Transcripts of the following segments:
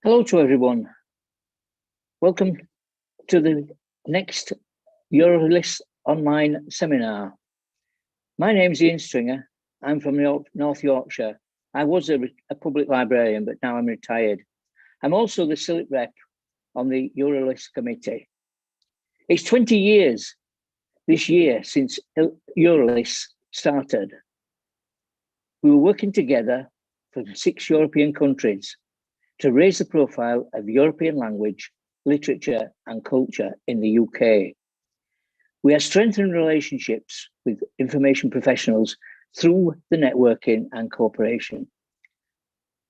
Hello to everyone. Welcome to the next EUROLIS online seminar. My name is Ian Stringer. I'm from North Yorkshire. I was a public librarian, but now I'm retired. I'm also the CILIP rep on the EUROLIS committee. It's 20 years this year since EUROLIS started. We were working together from 6 European countries to raise the profile of European language, literature and culture in the UK. We are strengthening relationships with information professionals through the networking and cooperation.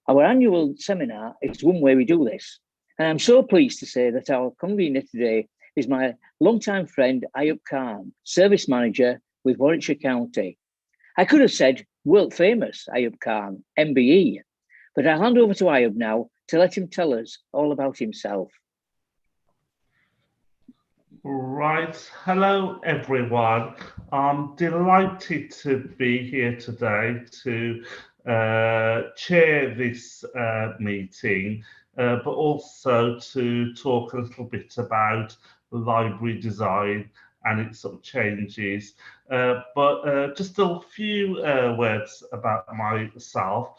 Our annual seminar is one way we do this, and I'm so pleased to say that our convener today is my longtime friend Ayub Khan, Service Manager with Warwickshire County. I could have said world famous Ayub Khan, MBE, but I'll hand over to Ayub now to let him tell us all about himself. Right. Hello, everyone. I'm delighted to be here today to chair this meeting, but also to talk a little bit about library design and its sort of changes. But just a few words about myself.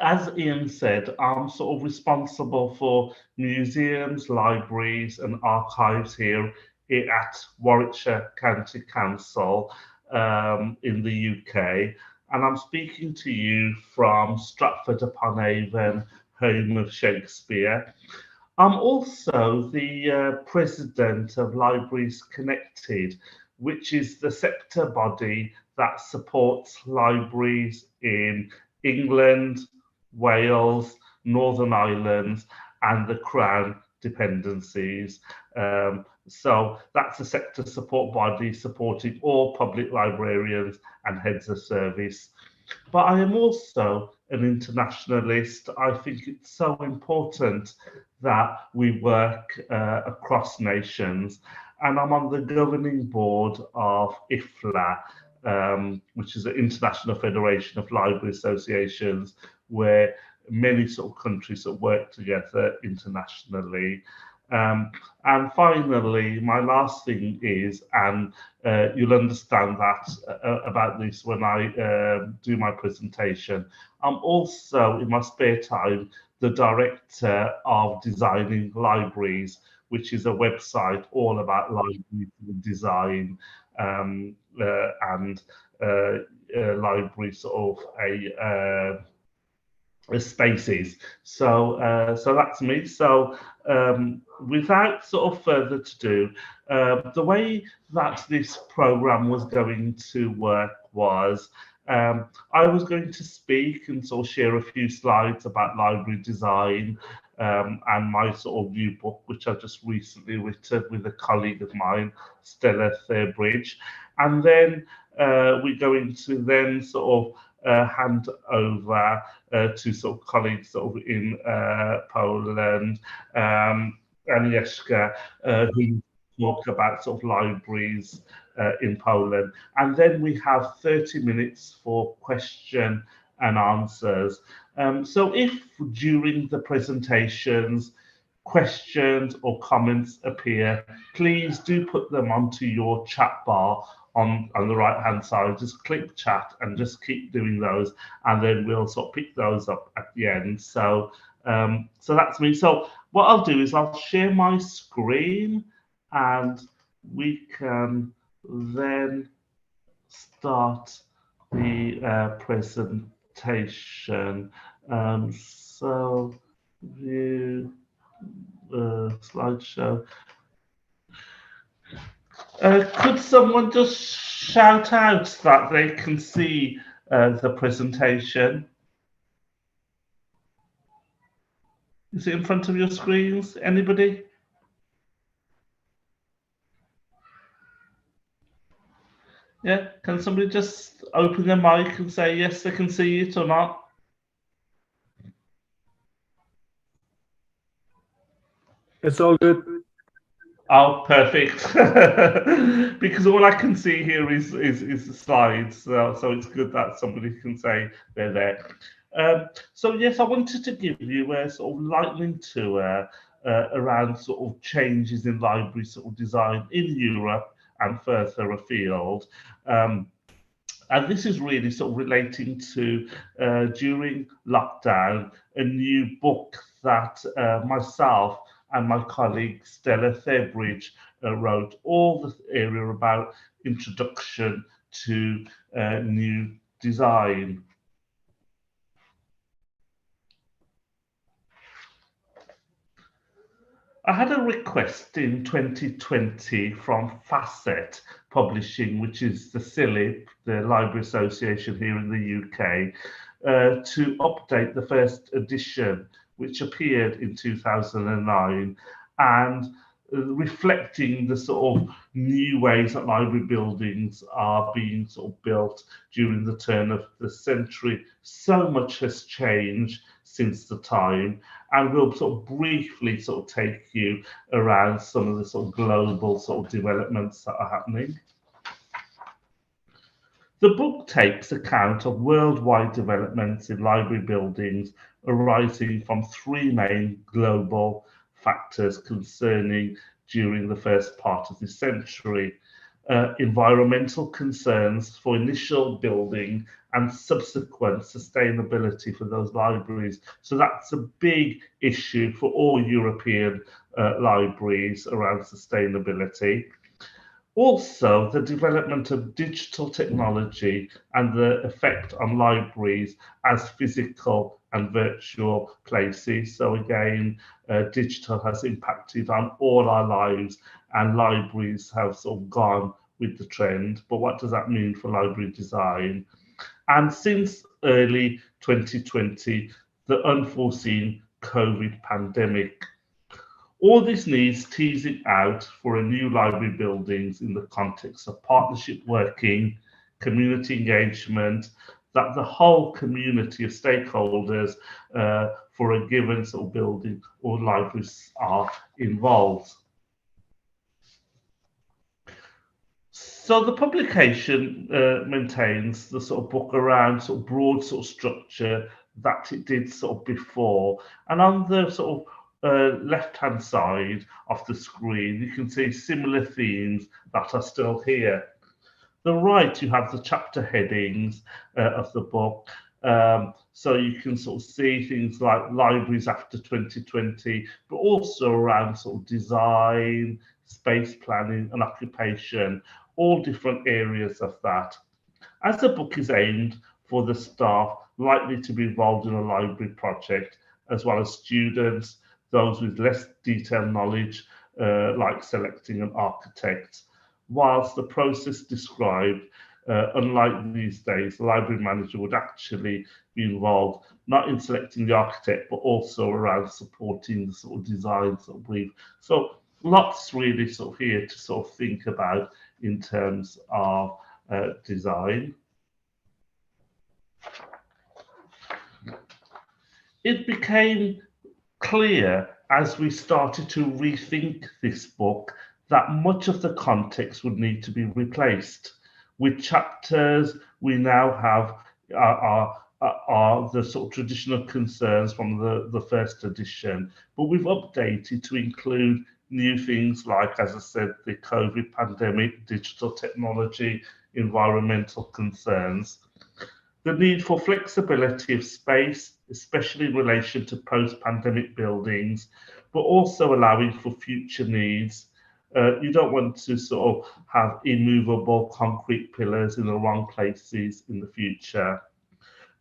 As Ian said, I'm sort of responsible for museums, libraries and archives here at Warwickshire County Council in the UK. And I'm speaking to you from Stratford-upon-Avon, home of Shakespeare. I'm also the president of Libraries Connected, which is the sector body that supports libraries in England, Wales, Northern Ireland, and the Crown dependencies. So that's a sector support body supporting all public librarians and heads of service. But I am also an internationalist. I think it's so important that we work across nations. And I'm on the governing board of IFLA, which is the International Federation of Library Associations, where many sort of countries that work together internationally. And finally, my last thing is, and you'll understand that about this when I do my presentation, I'm also, in my spare time, the director of Designing Libraries, which is a website all about library design and library sort of spaces. So that's me. So without sort of further ado, the way that this program was going to work was I was going to speak and sort of share a few slides about library design and my sort of new book, which I just recently written with a colleague of mine, Stella Thairbridge. And then we're going to then sort of hand over to sort of colleagues sort of in Poland, Agnieszka, who talk about sort of libraries in Poland. And then we have 30 minutes for question and answers. So if during the presentations, questions or comments appear, please do put them onto your chat bar on the right hand side. Just click chat and just keep doing those, and then we'll sort of pick those up at the end. So so that's me. So what I'll do is I'll share my screen and we can then start the presentation. So view slideshow. Could someone just shout out that they can see the presentation? Is it in front of your screens? Anybody? Yeah, can somebody just open their mic and say yes, they can see it or not? It's all good. Oh, perfect. Because all I can see here is the slides, so it's good that somebody can say they're there. So yes, I wanted to give you a sort of lightning tour around sort of changes in library sort of design in Europe and further afield. And this is really sort of relating to during lockdown, a new book that myself and my colleague Stella Thebridge wrote, all the area about introduction to new design. I had a request in 2020 from Facet Publishing, which is the CILIP, the Library Association here in the UK, to update the first edition, which appeared in 2009, and reflecting the sort of new ways that library buildings are being sort of built during the turn of the century. So much has changed since the time, and we'll sort of briefly sort of take you around some of the sort of global sort of developments that are happening. The book takes account of worldwide developments in library buildings arising from three main global factors concerning during the first part of this century. Environmental concerns for initial building and subsequent sustainability for those libraries. So that's a big issue for all European libraries around sustainability. Also, the development of digital technology and the effect on libraries as physical and virtual places. So again, digital has impacted on all our lives, and libraries have sort of gone with the trend. But what does that mean for library design? And since early 2020, the unforeseen COVID pandemic. All this needs teasing out for a new library buildings in the context of partnership working, community engagement, that the whole community of stakeholders for a given sort of building or libraries are involved. So the publication maintains the sort of book around sort of broad sort of structure that it did sort of before, and on the sort of left-hand side of the screen, you can see similar themes that are still here. The right, you have the chapter headings of the book. So you can sort of see things like libraries after 2020, but also around sort of design, space planning and occupation, all different areas of that. As the book is aimed for the staff likely to be involved in a library project, as well as students, those with less detailed knowledge, like selecting an architect. Whilst the process described, unlike these days, the library manager would actually be involved, not in selecting the architect, but also around supporting the sort of design sort of brief. So lots really sort of here to sort of think about in terms of design. It became clear as we started to rethink this book that much of the context would need to be replaced. With chapters we now have are the sort of traditional concerns from the first edition, but we've updated to include new things like, as I said, the COVID pandemic, digital technology, environmental concerns. The need for flexibility of space, especially in relation to post-pandemic buildings, but also allowing for future needs. You don't want to sort of have immovable concrete pillars in the wrong places in the future.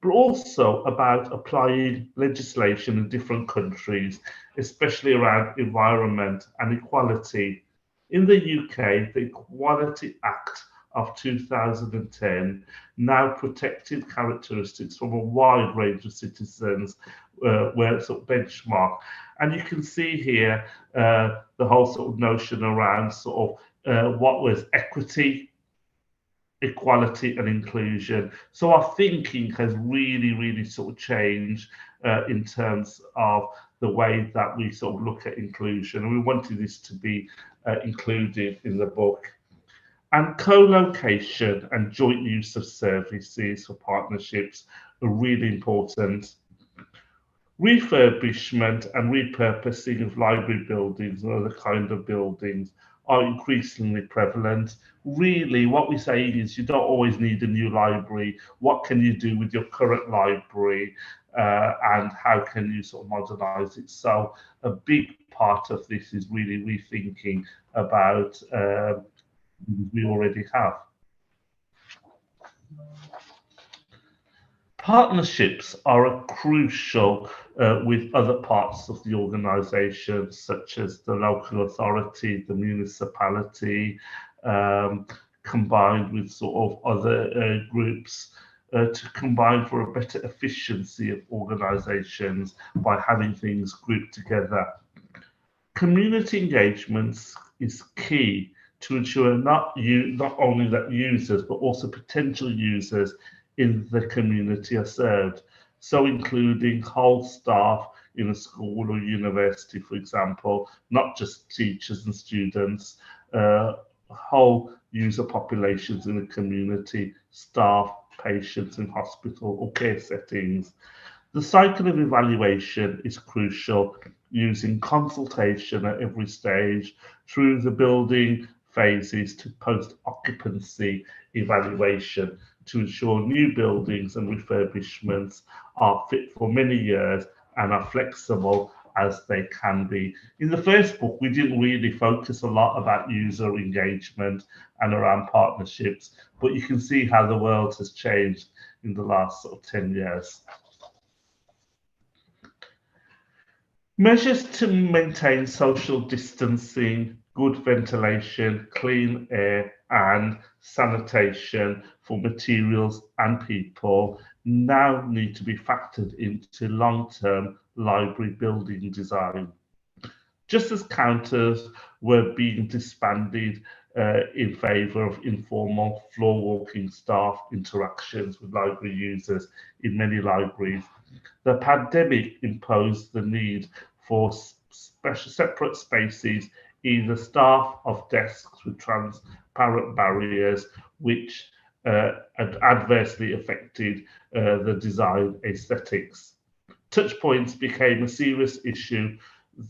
But also about applying legislation in different countries, especially around environment and equality. In the UK, the Equality Act of 2010 now protected characteristics from a wide range of citizens where it's sort of benchmark. And you can see here the whole sort of notion around sort of what was equity, equality and inclusion. So our thinking has really sort of changed in terms of the way that we sort of look at inclusion. And we wanted this to be included in the book. And co-location and joint use of services for partnerships are really important. Refurbishment and repurposing of library buildings and other kind of buildings are increasingly prevalent. Really, what we're saying is you don't always need a new library. What can you do with your current library, and how can you sort of modernize it? So a big part of this is really rethinking about we already have. Partnerships are crucial with other parts of the organisation, such as the local authority, the municipality, combined with sort of other groups to combine for a better efficiency of organisations by having things grouped together. Community engagements is key to ensure not only that users but also potential users in the community are served. So including whole staff in a school or university, for example, not just teachers and students, whole user populations in the community, staff, patients in hospital or care settings. The cycle of evaluation is crucial, using consultation at every stage through the building phases to post-occupancy evaluation to ensure new buildings and refurbishments are fit for many years and are flexible as they can be. In the first book, we didn't really focus a lot about user engagement and around partnerships, but you can see how the world has changed in the last sort of 10 years. Measures to maintain social distancing, good ventilation, clean air, and sanitation for materials and people now need to be factored into long-term library building design. Just as counters were being disbanded in favour of informal floor walking staff interactions with library users in many libraries, the pandemic imposed the need for separate spaces, either staff of desks with transparent barriers, which adversely affected the design aesthetics. Touch points became a serious issue,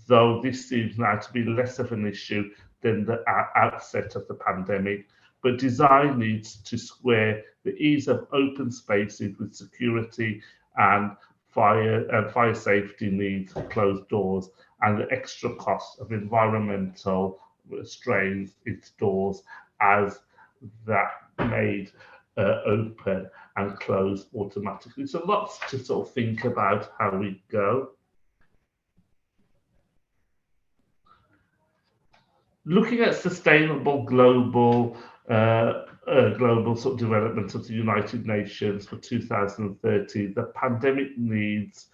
though this seems now to be less of an issue than the outset of the pandemic. But design needs to square the ease of open spaces with security and fire safety needs for closed doors and the extra cost of environmental strains its doors as that made open and close automatically. So lots to sort of think about how we go. Looking at sustainable global sort of development of the United Nations for 2030, the pandemic needs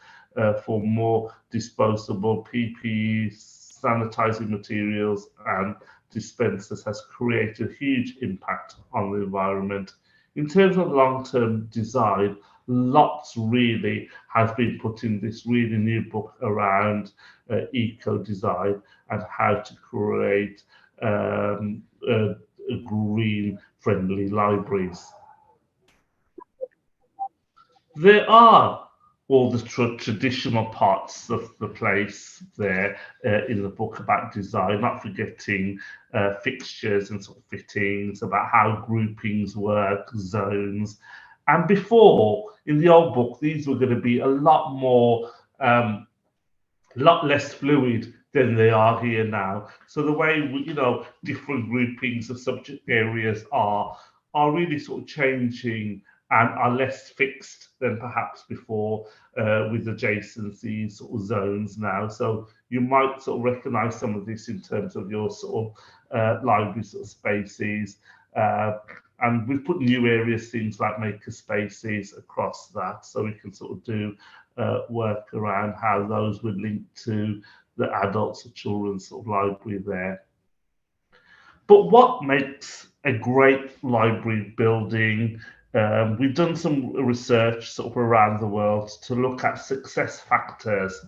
for more disposable PPE, sanitizing materials, and dispensers has created a huge impact on the environment. In terms of long-term design, lots really has been put in this really new book around eco-design and how to create green-friendly libraries. There are all the traditional parts of the place there in the book about design, not forgetting fixtures and sort of fittings, about how groupings work, zones. And before, in the old book, these were going to be a lot more, lot less fluid than they are here now. So the way different groupings of subject areas are really sort of changing and are less fixed than perhaps before with adjacencies or zones now. So you might sort of recognise some of this in terms of your sort of library sort of spaces. And we've put new areas, things like maker spaces across that, so we can sort of do work around how those would link to the adults or children's sort of library there. But what makes a great library building? We've done some research sort of around the world to look at success factors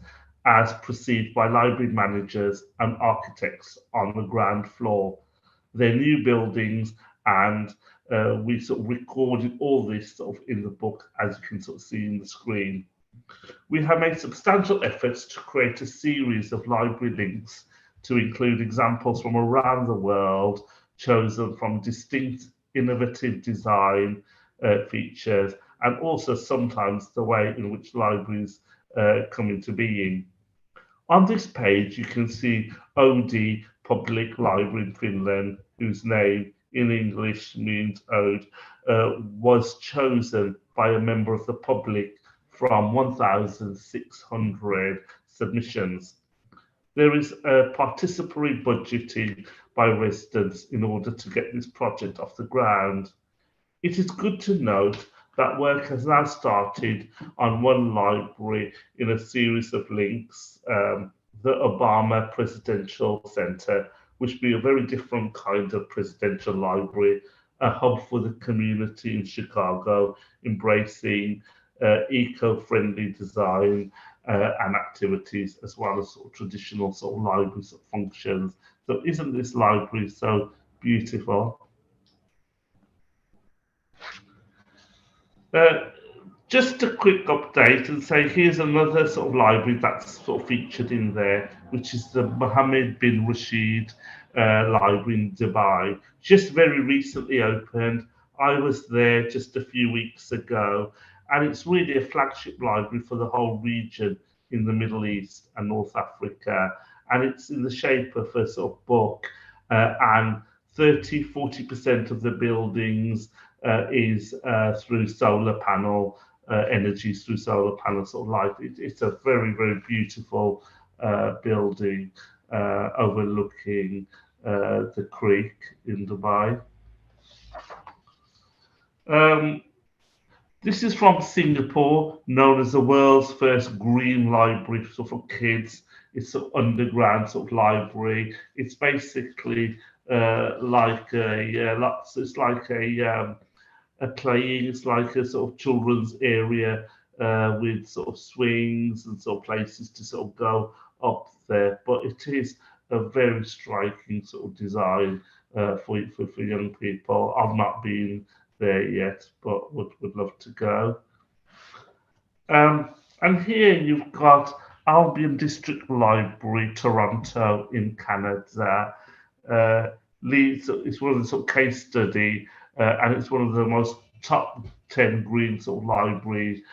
as perceived by library managers and architects on the ground floor. Their new buildings and we sort of recorded all this sort of in the book, as you can sort of see in the screen. We have made substantial efforts to create a series of library links to include examples from around the world, chosen from distinct innovative design features, and also sometimes the way in which libraries come into being. On this page, you can see Odi Public Library in Finland, whose name in English means ode, was chosen by a member of the public from 1,600 submissions. There is a participatory budgeting by residents in order to get this project off the ground. It is good to note that work has now started on one library in a series of links, the Obama Presidential Center, which will be a very different kind of presidential library, a hub for the community in Chicago, embracing eco-friendly design and activities, as well as sort of traditional sort of library sort of functions. So isn't this library so beautiful? Just a quick update and say here's another sort of library that's sort of featured in there, which is the Mohammed bin Rashid library in Dubai. Just very recently opened. I was there just a few weeks ago, and it's really a flagship library for the whole region in the Middle East and North Africa. And it's in the shape of a sort of book, and 40% of the buildings is through solar panel energies, through solar panel sort of light. It's a very, very beautiful building overlooking the creek in Dubai. This is from Singapore, known as the world's first green library for kids. It's an underground sort of library. It's basically like it's like a playing. It's like a sort of children's area with sort of swings and sort of places to sort of go up there. But it is a very striking sort of design for young people. I've not been there yet, but would love to go. And here you've got Albion District Library, Toronto in Canada. It's one of the sort of case study, and it's one of the most top 10 green sort of library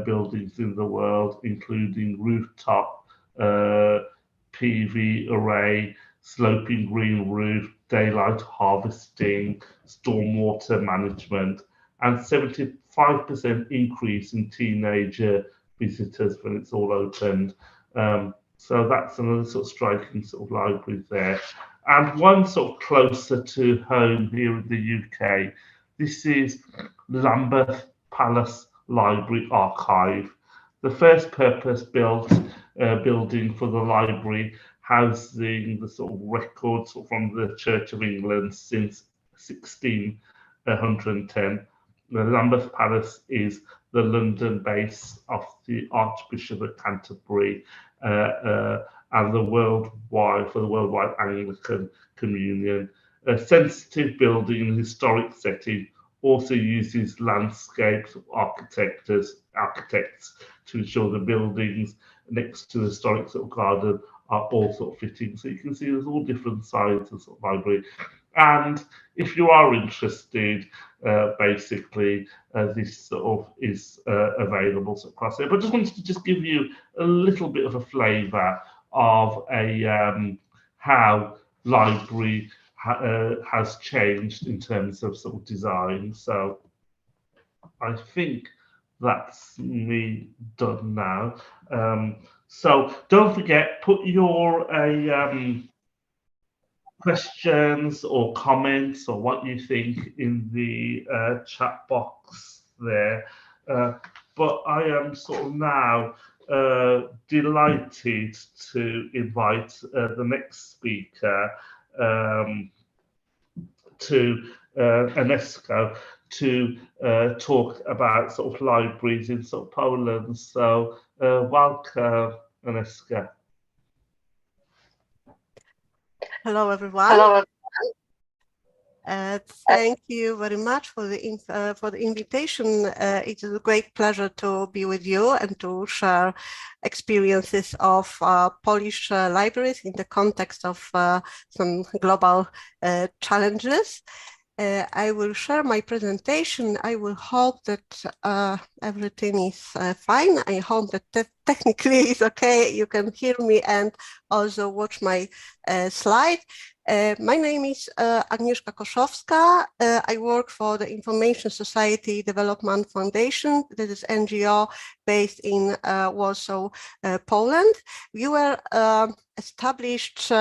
buildings in the world, including rooftop PV array, sloping green roof, daylight harvesting, stormwater management, and 75% increase in teenager visitors when it's all opened. So that's another sort of striking sort of library there. And one sort of closer to home here in the UK, this is Lambeth Palace Library Archive, the first purpose-built building for the library, housing the sort of records from the Church of England since 1610. The Lambeth Palace is the London base of the Archbishop of Canterbury and the worldwide Anglican Communion. A sensitive building in a historic setting also uses landscape architects to ensure the buildings next to the historic sort of garden are all sort of fitting. So you can see there's all different sides of sort of library. And if you are interested, basically this sort of is available sort of across there. But I just wanted to just give you a little bit of a flavour of how library has changed in terms of sort of design. So I think that's me done now. So don't forget, put your questions or comments or what you think in the chat box there. But I am sort of now delighted to invite the next speaker to UNESCO to talk about sort of libraries in sort of Poland. So welcome, UNESCO. Hello, everyone. Hello. Thank you very much for the invitation. It is a great pleasure to be with you and to share experiences of Polish libraries in the context of some global challenges. I will share my presentation. I will hope that everything is fine. I hope that technically is okay. You can hear me and also watch my slide. My name is Agnieszka Koszowska. I work for the Information Society Development Foundation. This is NGO based in Warsaw, Poland. We were established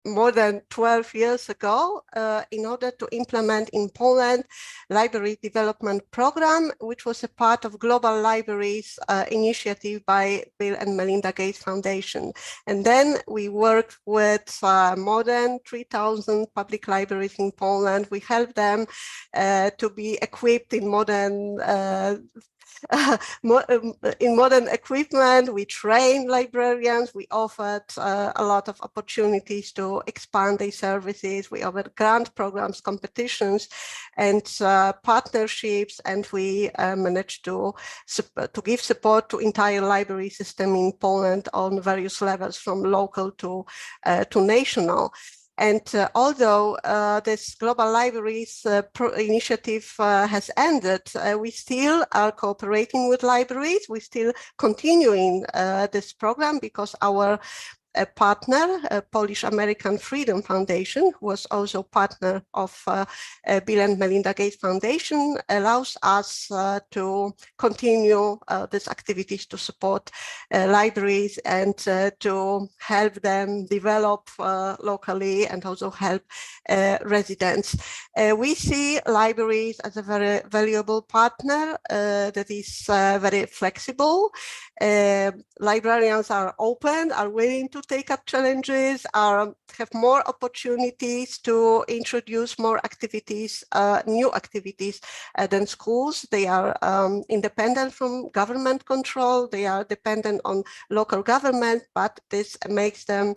more than 12 years ago in order to implement in Poland library development program, which was a part of Global Libraries initiative by Bill and Melinda Gates Foundation. And then we worked with more than 3,000 public libraries in Poland. We helped them to be equipped in modern equipment. We trained librarians. We offered a lot of opportunities to expand their services. We offered grant programs, competitions, and partnerships. And we managed to give support to entire library system in Poland on various levels, from local to national. And although this Global Libraries initiative has ended, we still are cooperating with libraries. We're still continuing this program because our partner, Polish American Freedom Foundation, who was also partner of Bill and Melinda Gates Foundation, allows us to continue these activities to support libraries and to help them develop locally and also help residents. We see libraries as a very valuable partner that is very flexible. Librarians are open, are willing to take up challenges, have more opportunities to introduce more activities, new activities than schools. They are independent from government control. They are dependent on local government, but this makes them,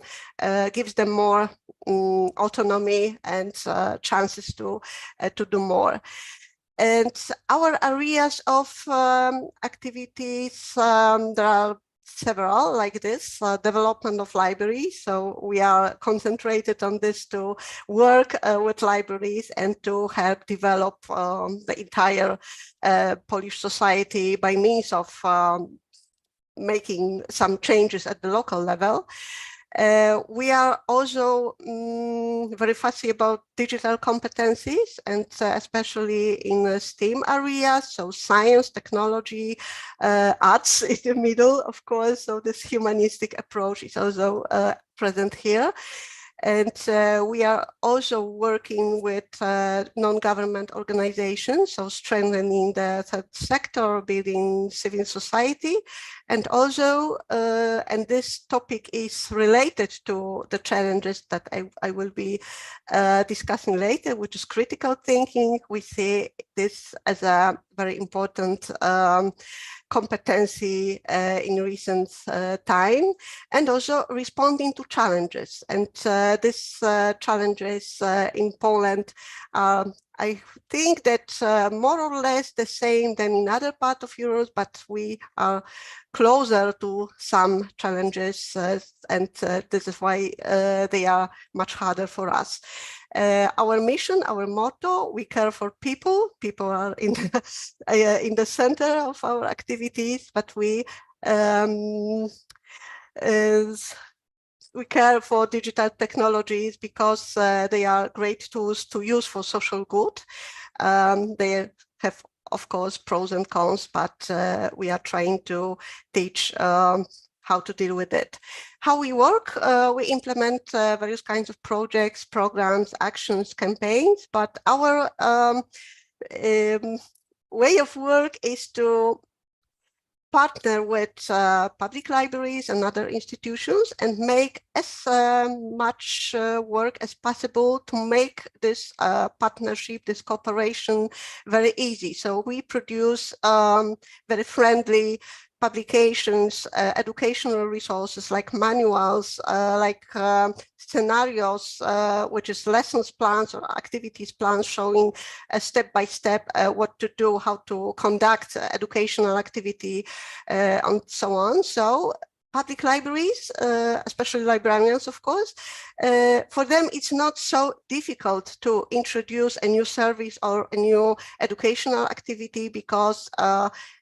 gives them more autonomy and chances to do more. And our areas of activities, there are several like this, development of libraries. So we are concentrated on this to work with libraries and to help develop the entire Polish society by means of making some changes at the local level. We are also very fussy about digital competencies, and especially in the STEAM areas, so science, technology, arts in the middle, of course. So this humanistic approach is also present here. And we are also working with non-government organizations, so strengthening the third sector, building civil society. And also, and this topic is related to the challenges that I will be discussing later, which is critical thinking. We see this as a very important competency in recent time, and also responding to challenges. And these challenges in Poland are, I think, that more or less the same than in other parts of Europe, but we are closer to some challenges, and this is why they are much harder for us. Our mission, our motto: we care for people. People are in the center of our activities, but we care for digital technologies because they are great tools to use for social good. They have, of course, pros and cons, but we are trying to teach how to deal with it. How we work, we implement various kinds of projects, programs, actions, campaigns, but our way of work is to partner with public libraries and other institutions and make as much work as possible to make this partnership, this cooperation very easy. So we produce very friendly publications, educational resources like manuals, like scenarios, which is lessons plans or activities plans showing step by step what to do, how to conduct educational activity, and so on. So public libraries, especially librarians, of course, for them it's not so difficult to introduce a new service or a new educational activity because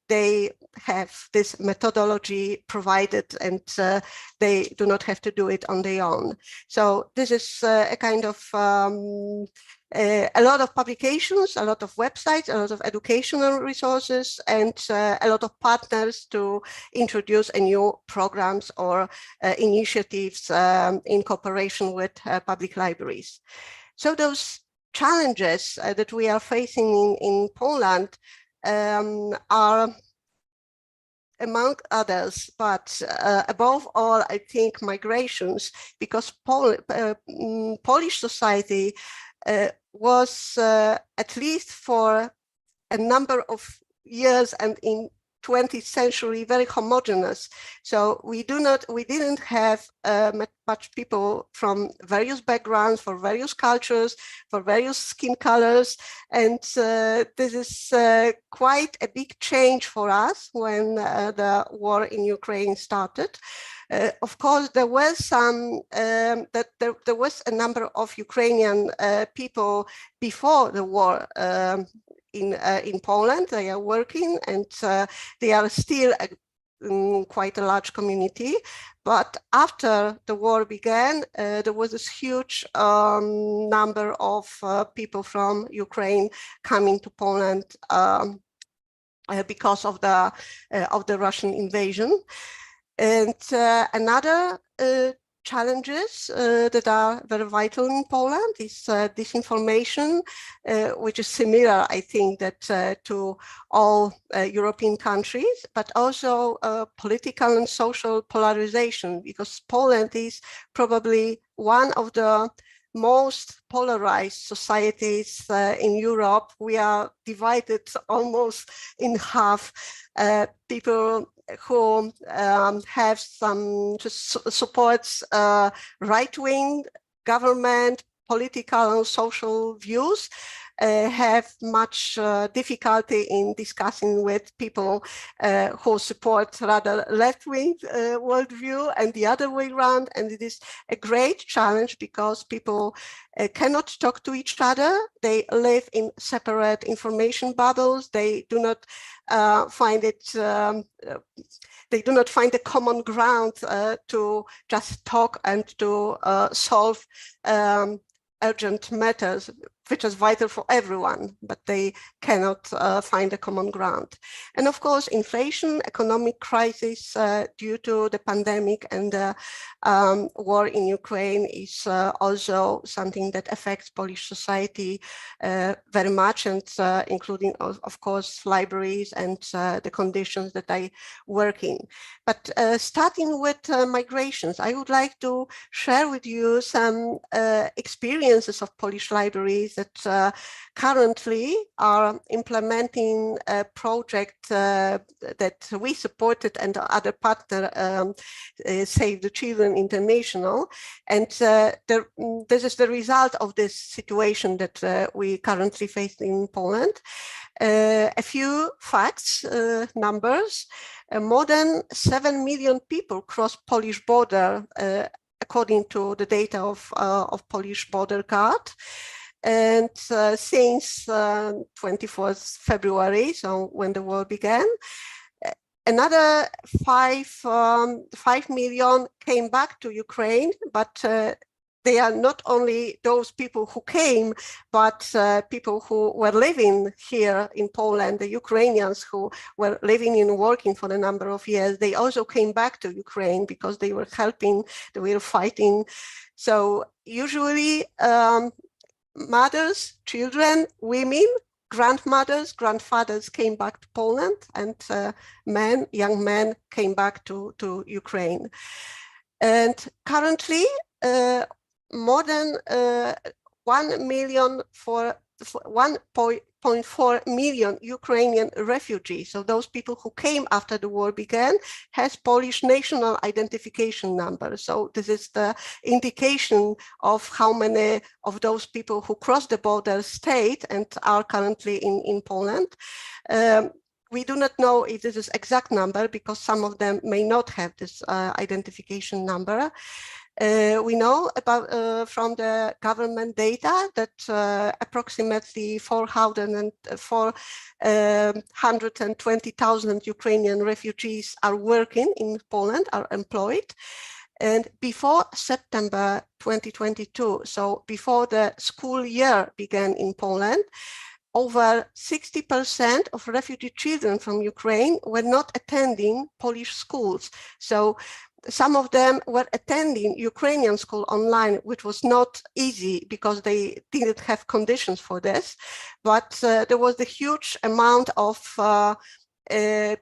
they have this methodology provided and they do not have to do it on their own. So this is a kind of a lot of publications, a lot of websites, a lot of educational resources, and a lot of partners to introduce a new programs or initiatives in cooperation with public libraries. So those challenges that we are facing in Poland are, among others, but above all, I think migrations, because Polish society was at least for a number of years and in 20th century very homogeneous. So we didn't have much people from various backgrounds, for various cultures, for various skin colors. And this is quite a big change for us when the war in Ukraine started. Of course, there were some, there was a number of Ukrainian people before the war in Poland. They are working and they are still quite a large community. But after the war began, there was this huge number of people from Ukraine coming to Poland because of the Russian invasion. And another challenges that are very vital in Poland is disinformation, which is similar, I think, that to all European countries, but also political and social polarization, because Poland is probably one of the most polarized societies in Europe. We are divided almost in half. People who have some supports right-wing government, political and social views, have much difficulty in discussing with people who support rather left-wing worldview and the other way around. And it is a great challenge because people cannot talk to each other. They live in separate information bubbles. They do not find it, they do not find a common ground to just talk and to solve urgent matters, which is vital for everyone, but they cannot find a common ground. And of course, inflation, economic crisis due to the pandemic and the war in Ukraine is also something that affects Polish society very much, and including, of course, libraries and the conditions that I work in. But starting with migrations, I would like to share with you some experiences of Polish libraries that currently are implementing a project that we supported and other partner, Save the Children International. And this is the result of this situation that we currently face in Poland. A few facts, numbers. More than 7 million people cross Polish border, according to the data of Polish Border Guard. And since 24th February, so when the war began, another 5 million came back to Ukraine, but they are not only those people who came, but people who were living here in Poland, the Ukrainians who were living and working for a number of years. They also came back to Ukraine because they were helping, they were fighting. So usually mothers, children, women, grandmothers, grandfathers came back to Poland, and men, young men came back to Ukraine. And currently, more than 1.4 6.4 million Ukrainian refugees, so those people who came after the war began, has Polish national identification number. So this is the indication of how many of those people who crossed the border stayed and are currently in Poland. We do not know if this is exact number because some of them may not have this identification number. We know about from the government data that approximately 420,000 Ukrainian refugees are working in Poland, are employed. And before September 2022, so before the school year began in Poland, over 60% of refugee children from Ukraine were not attending Polish schools. So some of them were attending Ukrainian school online, which was not easy because they didn't have conditions for this. But there was a huge amount of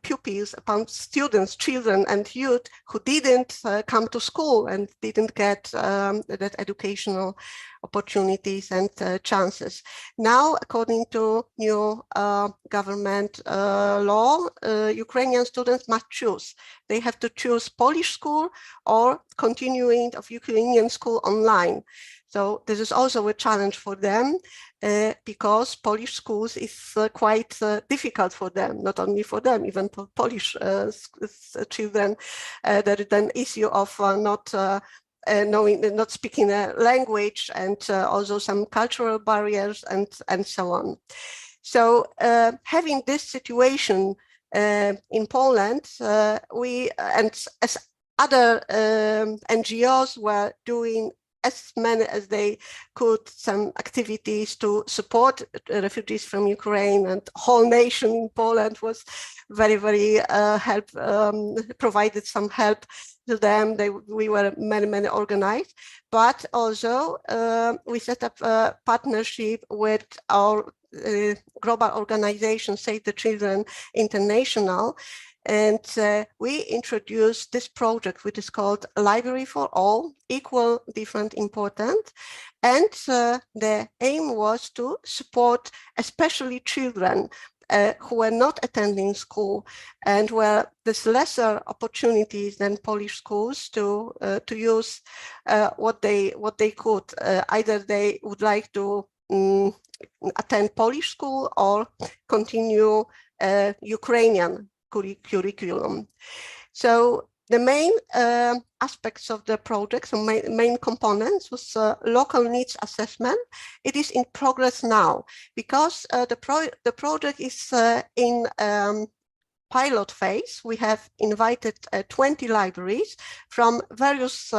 pupils, upon students, children and youth who didn't come to school and didn't get that educational opportunities and chances. Now, according to new government law, Ukrainian students must choose. They have to choose Polish school or continuing of Ukrainian school online. So this is also a challenge for them because Polish schools is quite difficult for them, not only for them, even for Polish children. There is an issue of not speaking a language and also some cultural barriers and so on. So having this situation in Poland, we and as other NGOs were doing as many as they could, some activities to support refugees from Ukraine, and whole nation in Poland was very, very provided some help to them. We were many organized, but also we set up a partnership with our global organization, Save the Children International. And we introduced this project, which is called Library for All, Equal, Different, Important. And the aim was to support especially children who were not attending school and where there's lesser opportunities than Polish schools to use what they could. Either they would like to attend Polish school or continue Ukrainian curriculum. So the main aspects of the project, so main components, was local needs assessment. It is in progress now because the project is in pilot phase. We have invited 20 libraries from various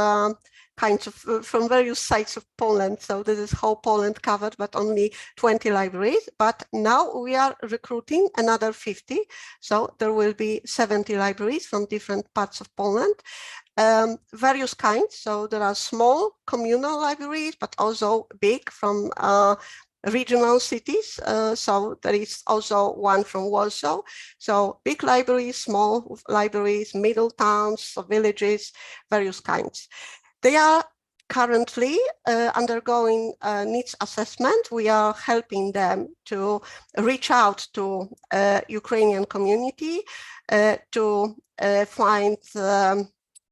from various sites of Poland. So this is whole Poland covered, but only 20 libraries. But now we are recruiting another 50. So there will be 70 libraries from different parts of Poland, various kinds. So there are small communal libraries, but also big from regional cities. So there is also one from Warsaw. So big libraries, small libraries, middle towns, villages, various kinds. They are currently undergoing needs assessment. We are helping them to reach out to Ukrainian community to find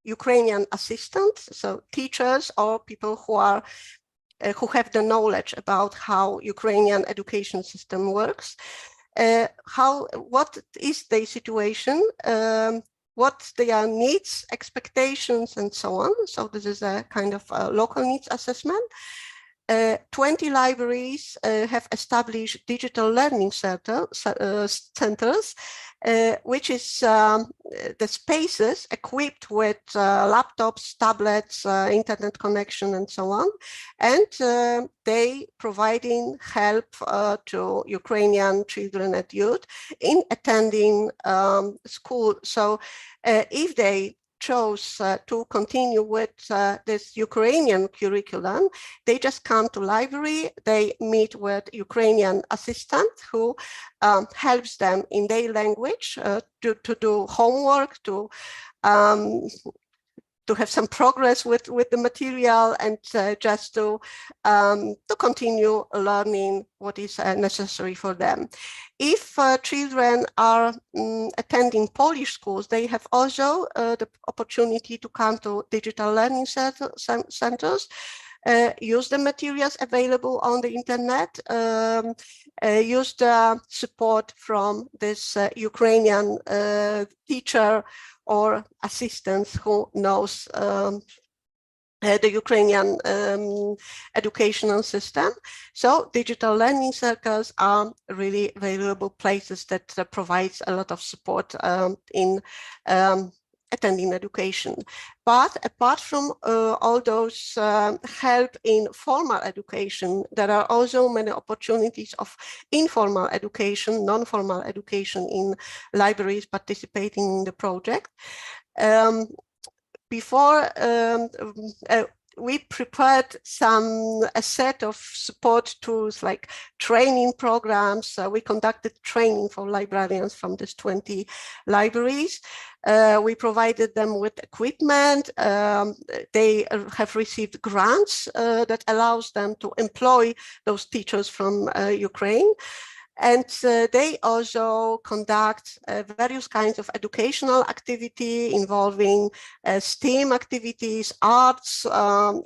Ukrainian assistants, so teachers or people who are who have the knowledge about how Ukrainian education system works. What is their situation? What their needs, expectations, and so on. So this is a kind of local needs assessment. 20 libraries have established digital learning centers, which is the spaces equipped with laptops, tablets, internet connection, and so on. And they providing help to Ukrainian children and youth in attending school. So if they chose to continue with this Ukrainian curriculum, they just come to library, they meet with Ukrainian assistant who helps them in their language to do homework, to have some progress with the material and just to continue learning what is necessary for them. If children are attending Polish schools, they have also the opportunity to come to digital learning centers, use the materials available on the internet, use the support from this Ukrainian teacher or assistant who knows the Ukrainian educational system. So digital learning circles are really valuable places that provides a lot of support in attending education. But apart from all those help in formal education, there are also many opportunities of informal education, non-formal education in libraries participating in the project. Before we prepared a set of support tools like training programs. We conducted training for librarians from these 20 libraries. We provided them with equipment. They have received grants that allows them to employ those teachers from Ukraine. And they also conduct various kinds of educational activity involving STEAM activities, arts,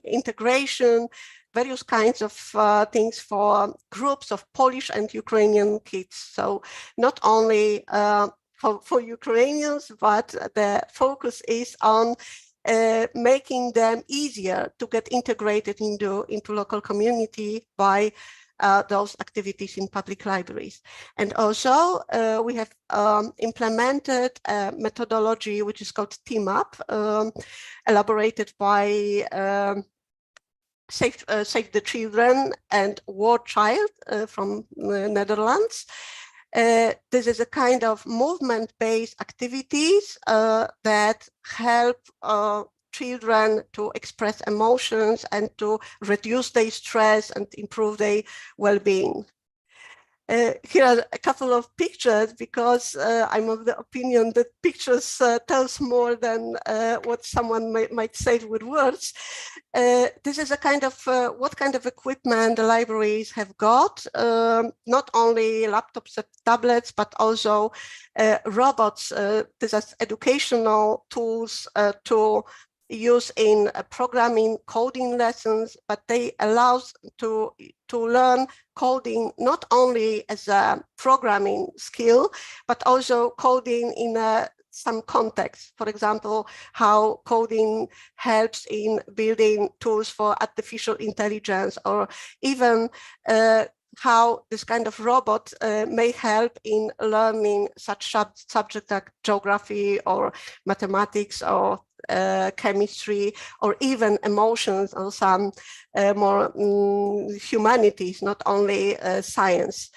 integration, various kinds of things for groups of Polish and Ukrainian kids. So not only for Ukrainians, but the focus is on making them easier to get integrated into local community by those activities in public libraries. And also we have implemented a methodology which is called Team Up, elaborated by Save the Children and War Child from Netherlands. This is a kind of movement-based activities that help children to express emotions and to reduce their stress and improve their well-being. Here are a couple of pictures because I'm of the opinion that pictures tells more than what someone might say with words. This is a kind of what kind of equipment the libraries have got, not only laptops and tablets, but also robots. These are educational tools to use in programming, coding lessons, but they allow to learn coding not only as a programming skill, but also coding in some context. For example, how coding helps in building tools for artificial intelligence, or even how this kind of robot may help in learning such subjects like geography or mathematics or chemistry, or even emotions, or some more humanities, not only science.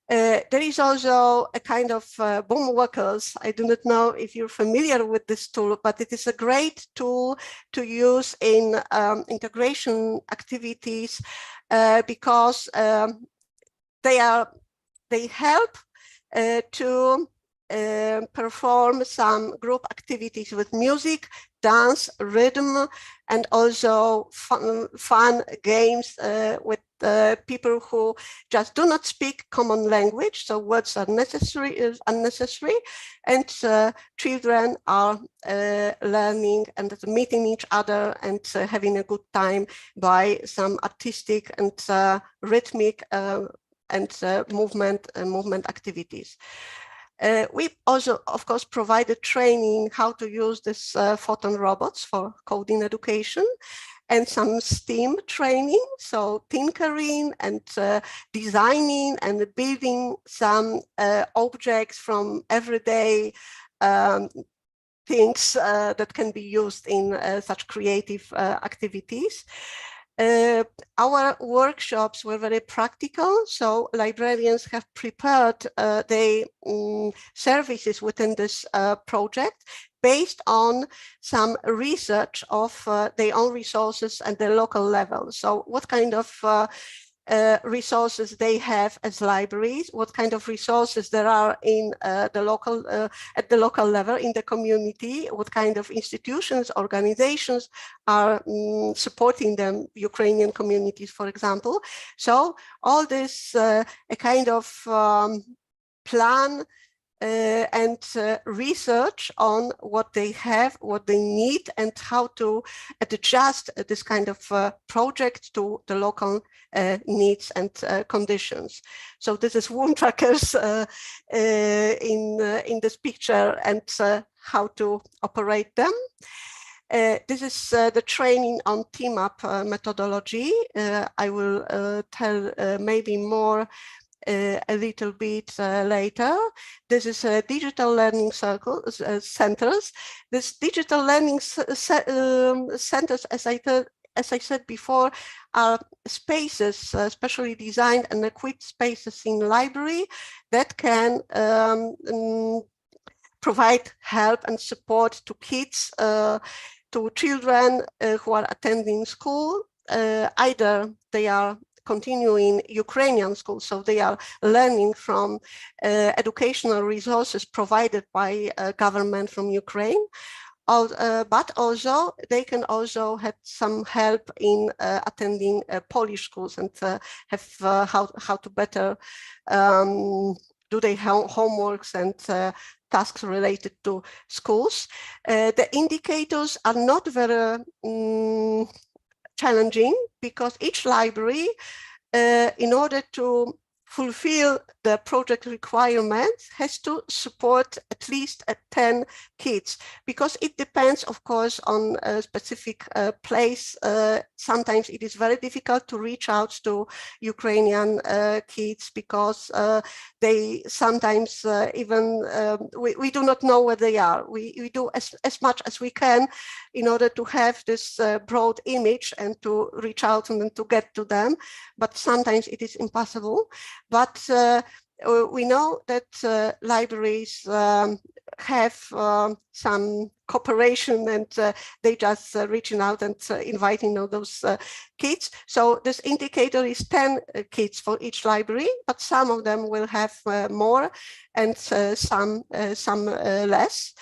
There is also a kind of boom workers. I do not know if you're familiar with this tool, but it is a great tool to use in integration activities because they help to perform some group activities with music, dance, rhythm, and also fun games with people who just do not speak common language, so words are unnecessary, and children are learning and meeting each other and having a good time by some artistic and rhythmic and movement activities. We also, of course, provided training how to use this photon robots for coding education, and some STEAM training, so tinkering and designing and building some objects from everyday things that can be used in such creative activities. Our workshops were very practical, so librarians have prepared their services within this project based on some research of their own resources and the local level. So what kind of resources they have as libraries, what kind of resources there are in the local at the local level in the community, what kind of institutions, organizations are supporting them, Ukrainian communities, for example. So all this a kind of plan and research on what they have, what they need, and how to adjust this kind of project to the local needs and conditions. So this is wound trackers in this picture and how to operate them. This is the training on team up methodology. I will tell maybe more a little bit later. This is a digital learning centers. This digital learning centers, as I said before, are spaces, specially designed and equipped spaces in library that can provide help and support to kids, to children who are attending school. Either they are continuing Ukrainian school, so they are learning from educational resources provided by government from Ukraine, but also they can also have some help in attending Polish schools and have how to better do their homeworks and tasks related to schools. The indicators are not very challenging, because each library, in order to fulfill the project requirements, has to support at least 10 kids, because it depends, of course, on a specific place. Sometimes it is very difficult to reach out to Ukrainian kids, because they sometimes even, we do not know where they are. We do as much as we can in order to have this broad image and to reach out and to get to them, but sometimes it is impossible. But we know that libraries have some cooperation, and they just reaching out and inviting all those kids. So this indicator is 10 kids for each library, but some of them will have more and some less.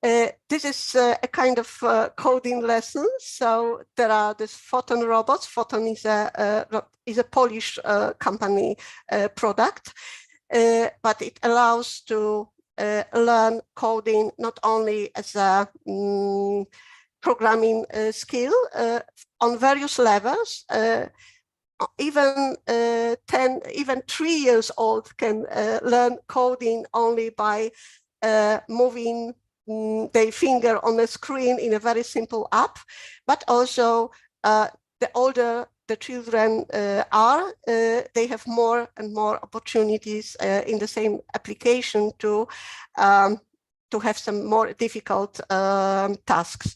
This is a kind of coding lesson. So there are these Photon robots. Photon is a Polish company product, but it allows to learn coding not only as a programming skill on various levels. Even 3 years old can learn coding only by moving their finger on the screen in a very simple app, but also the older the children are, they have more and more opportunities in the same application to have some more difficult tasks.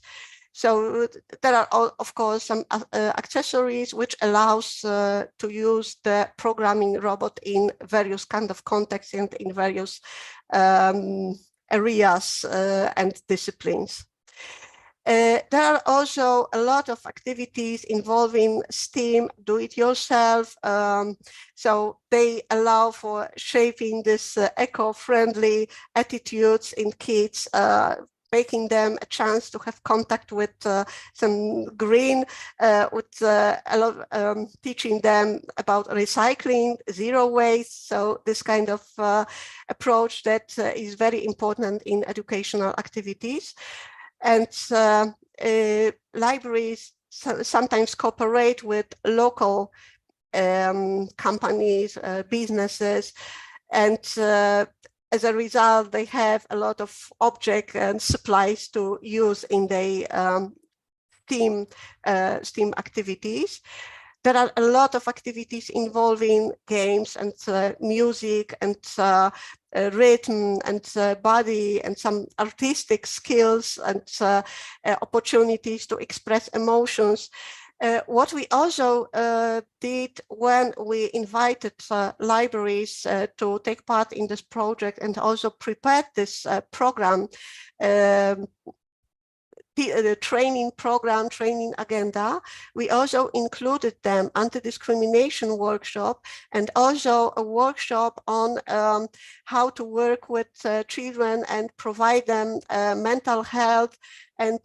So there are, of course, some accessories which allows to use the programming robot in various kind of contexts and in various areas and disciplines. There are also a lot of activities involving STEAM, do-it-yourself. So they allow for shaping this eco-friendly attitudes in kids, making them a chance to have contact with some green, with a lot, teaching them about recycling, zero waste. So this kind of approach that is very important in educational activities. And libraries sometimes cooperate with local companies, businesses, and as a result, they have a lot of objects and supplies to use in their STEAM activities. There are a lot of activities involving games and music and rhythm and body and some artistic skills and opportunities to express emotions. What we also did when we invited libraries to take part in this project and also prepared this program, the training program, training agenda. We also included them anti-discrimination workshop and also a workshop on how to work with children and provide them mental health and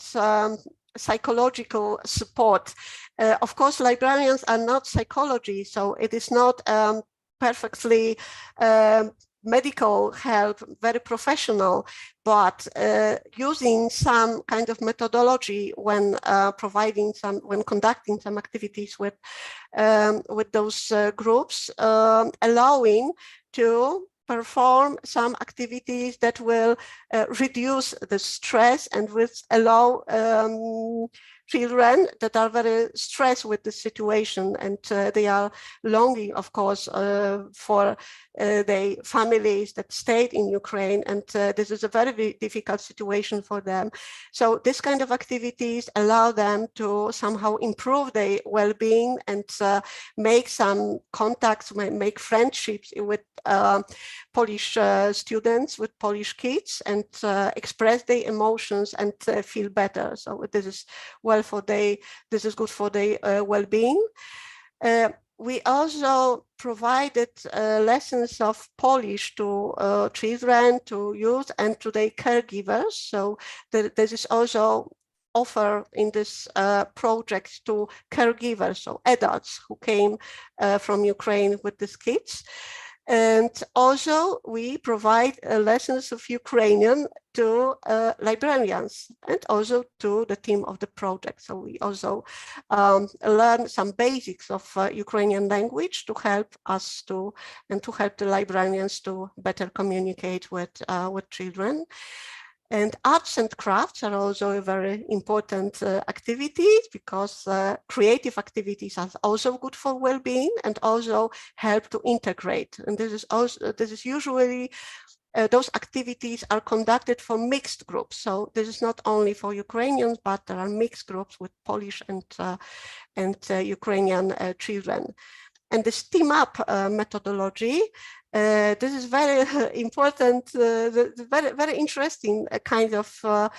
psychological support. Of course, librarians are not psychology, so it is not perfectly medical help, very professional, but using some kind of methodology when when conducting some activities with those groups, allowing to perform some activities that will reduce the stress and will allow children that are very stressed with the situation, and they are longing, of course, for their families that stayed in Ukraine, and this is a very difficult situation for them. So this kind of activities allow them to somehow improve their well-being and make some contacts, make friendships with Polish students, with Polish kids, and express their emotions and feel better. So this is this is good for their well-being. We also provided lessons of Polish to children, to youth, and to their caregivers. So this is also offer in this project to caregivers, so adults who came from Ukraine with these kids. And also we provide lessons of Ukrainian to librarians and also to the team of the project. So we also learn some basics of Ukrainian language to help us and to help the librarians to better communicate with children. And arts and crafts are also a very important activities, because creative activities are also good for well-being and also help to integrate. And this is usually those activities are conducted for mixed groups. So this is not only for Ukrainians, but there are mixed groups with Polish and Ukrainian children. And this team up methodology, this is very important, very interesting kind of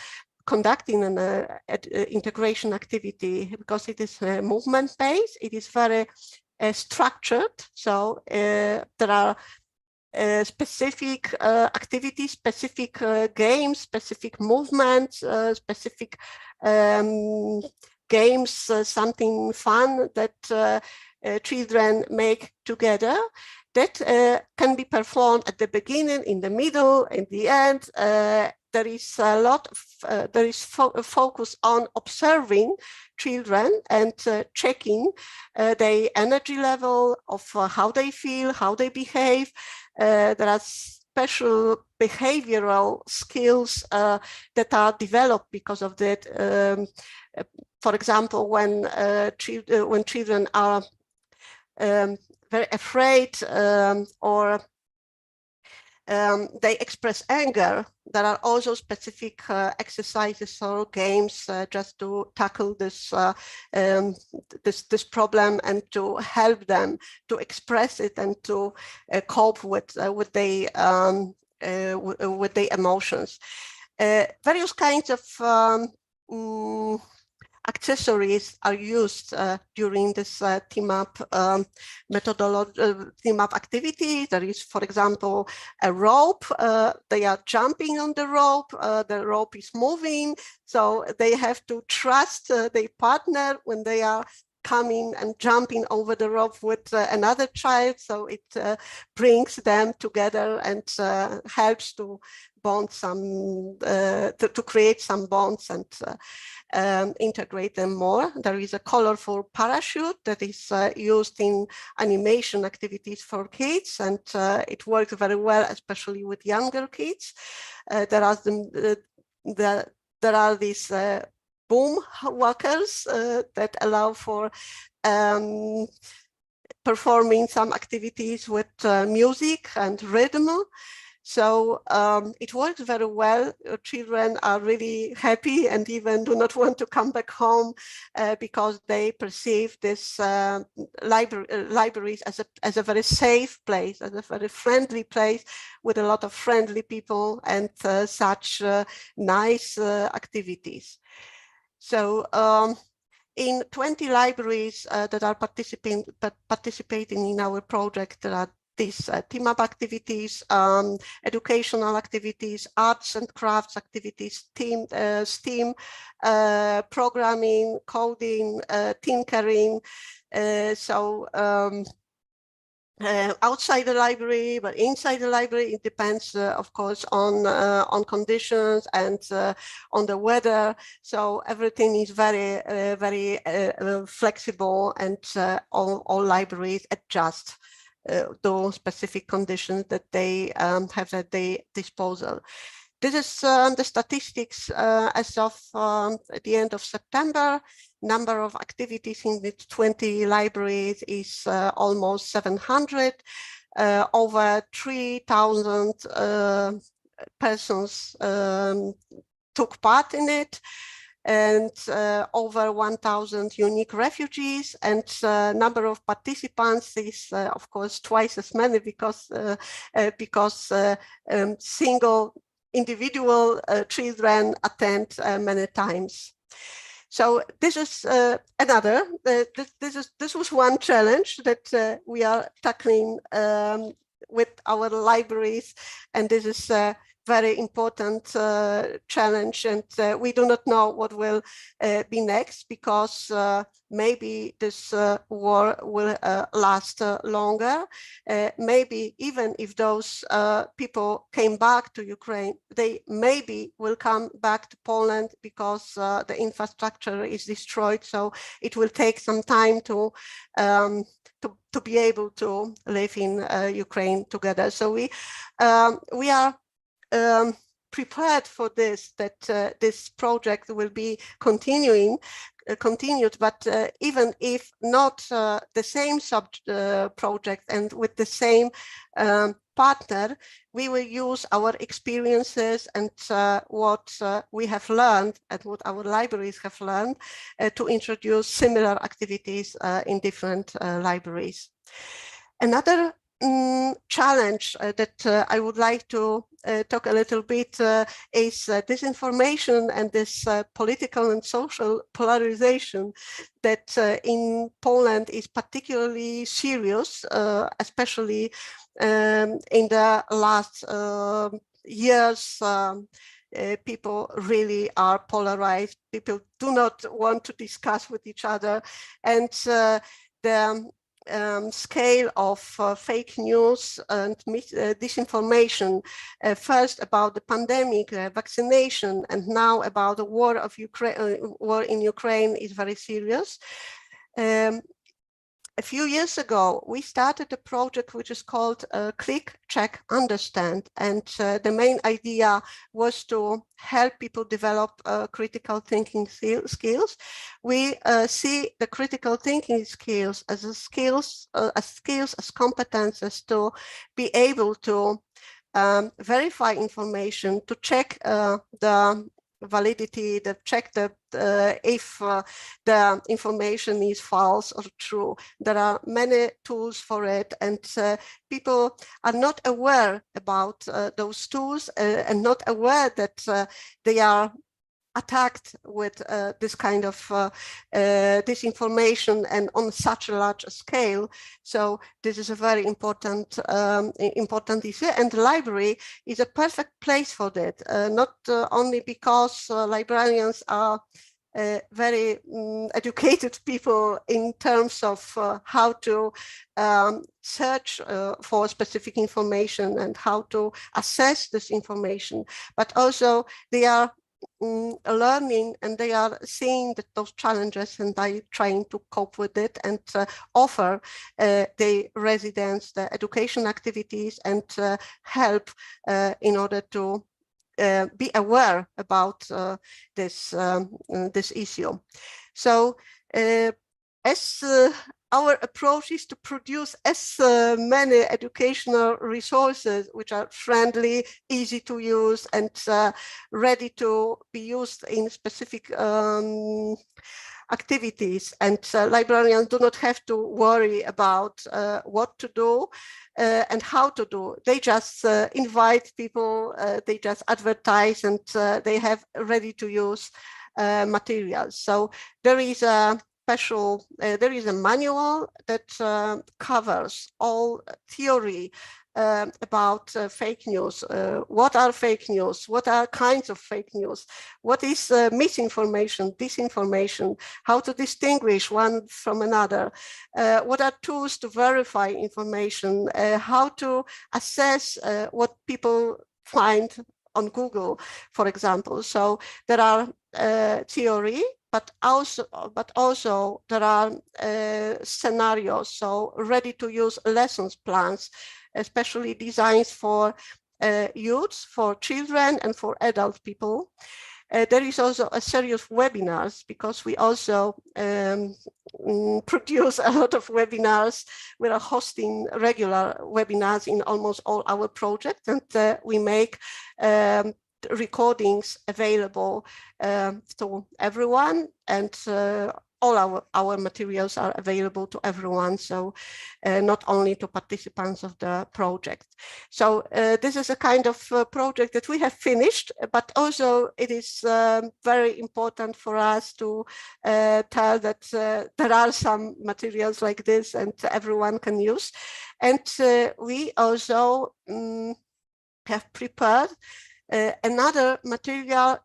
conducting an integration activity, because it is movement-based, it is very structured. So there are specific activities, specific games, specific movements, specific games, something fun that children make together, that can be performed at the beginning, in the middle, in the end. There is a lot of, there is focus on observing children and checking their energy level of how they feel, how they behave. There are special behavioral skills that are developed because of that. For example, when children are very afraid or they express anger, there are also specific exercises or games just to tackle this this problem and to help them to express it and to cope with their emotions. Various kinds of accessories are used during this team up methodology, team up activity. There is, for example, a rope. They are jumping on the rope is moving, so they have to trust their partner when they are coming and jumping over the rope with another child. So it brings them together and helps to bond some, to create some bonds and integrate them more. There is a colorful parachute that is used in animation activities for kids, and it works very well, especially with younger kids. There are these boom walkers that allow for performing some activities with music and rhythm. So it works very well. Children are really happy and even do not want to come back home because they perceive this libraries as a very safe place, as a very friendly place with a lot of friendly people and such nice activities. So in 20 libraries that are participating in our project, there are these team up activities, educational activities, arts and crafts activities, STEAM, programming, coding, tinkering. Outside the library, but inside the library, it depends, of course, on conditions and on the weather. So everything is very, very flexible, and all libraries adjust those specific conditions that they have at their disposal. This is the statistics as of at the end of September. Number of activities in the 20 libraries is almost 700. Over 3,000 persons took part in it, and over 1,000 unique refugees, and number of participants is of course twice as many, because single individual children attend many times. So this is this was one challenge that we are tackling with our libraries, and this is a very important challenge, and we do not know what will be next, because maybe this war will last longer. Maybe even if those people came back to Ukraine, they maybe will come back to Poland, because the infrastructure is destroyed. So it will take some time to be able to live in Ukraine together. So we are prepared for this, that this project will be continued, but even if not the same project and with the same partner, we will use our experiences and what we have learned and what our libraries have learned to introduce similar activities in different libraries. Another challenge that I would like to talk a little bit is disinformation and this political and social polarization that in Poland is particularly serious, especially in the last years. People really are polarized. People do not want to discuss with each other, and the scale of fake news and disinformation, first about the pandemic, vaccination, and now about the war in Ukraine, is very serious. A few years ago, we started a project which is called Click, Check, Understand. And the main idea was to help people develop critical thinking skills. We see the critical thinking skills as competences to be able to verify information, to check the validity, to check if the information is false or true. There are many tools for it, and people are not aware about those tools and not aware that they are attacked with this kind of disinformation and on such a large scale. So this is a very important issue, and the library is a perfect place for that, not only because librarians are very educated people in terms of how to search for specific information and how to assess this information, but also they are learning, and they are seeing that those challenges, and they trying to cope with it and offer the residents the education activities and help in order to be aware about this issue. So as our approach is to produce as many educational resources which are friendly, easy to use, and ready to be used in specific activities. And librarians do not have to worry about what to do and how to do. They just invite people, they just advertise, and they have ready to use materials. So there is a there is a manual that covers all theory about fake news. What are fake news? What are kinds of fake news? What is misinformation, disinformation? How to distinguish one from another? What are tools to verify information? How to assess what people find on Google, for example. So there are theory, but also there are scenarios, so ready to use lessons plans, especially designed for youths, for children, and for adult people. There is also a series of webinars, because we also produce a lot of webinars. We are hosting regular webinars in almost all our projects, and we make recordings available to everyone, and all our materials are available to everyone, so not only to participants of the project. So this is a kind of project that we have finished, but also it is very important for us to tell that there are some materials like this and everyone can use. And we also have prepared another material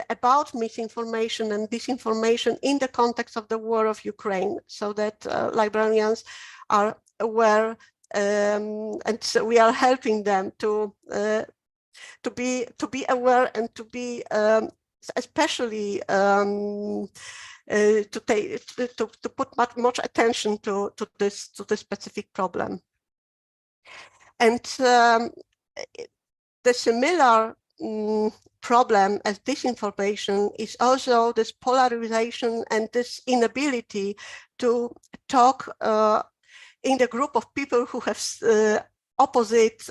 about misinformation and disinformation in the context of the war of Ukraine, so that librarians are aware, and so we are helping them to be aware and to be especially to put much attention to this specific problem. And the similar problem as disinformation is also this polarization and this inability to talk in the group of people who have opposite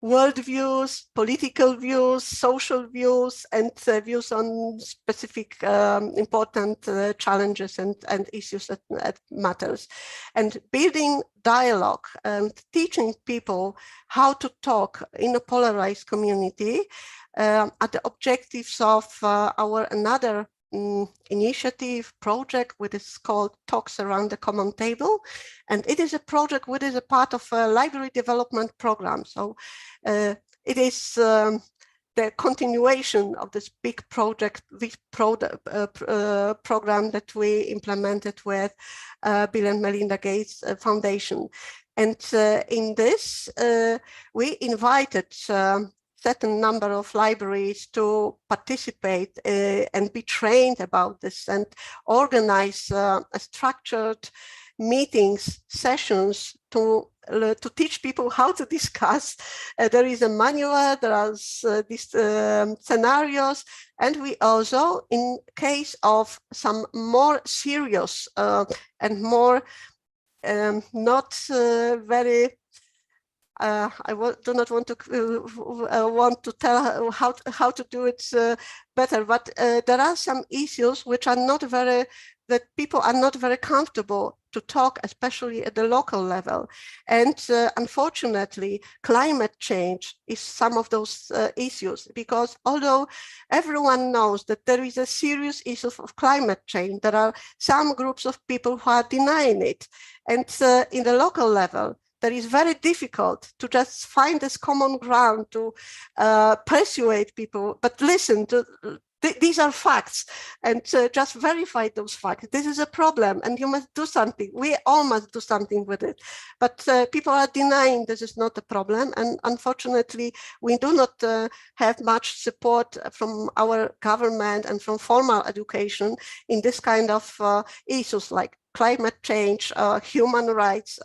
worldviews, political views, social views, and views on specific important challenges and issues that matters. And building dialogue and teaching people how to talk in a polarized community are the objectives of our another initiative project, which is called Talks Around the Common Table. And it is a project which is a part of a library development program. So it is the continuation of this big project, this program that we implemented with Bill and Melinda Gates Foundation. And in this, we invited certain number of libraries to participate and be trained about this and organize structured meetings, sessions to teach people how to discuss. There is a manual, there are these scenarios, and we also, in case of some more serious and more not very do not want to tell how to do it better, but there are some issues which are not very, that people are not very comfortable to talk, especially at the local level. And unfortunately, climate change is some of those issues, because although everyone knows that there is a serious issue of climate change, there are some groups of people who are denying it. And in the local level, that is very difficult to just find this common ground to persuade people, but listen to these are facts, and just verify those facts. This is a problem and you must do something. We all must do something with it. But people are denying this is not a problem, and unfortunately we do not have much support from our government and from formal education in this kind of issues like climate change, human rights,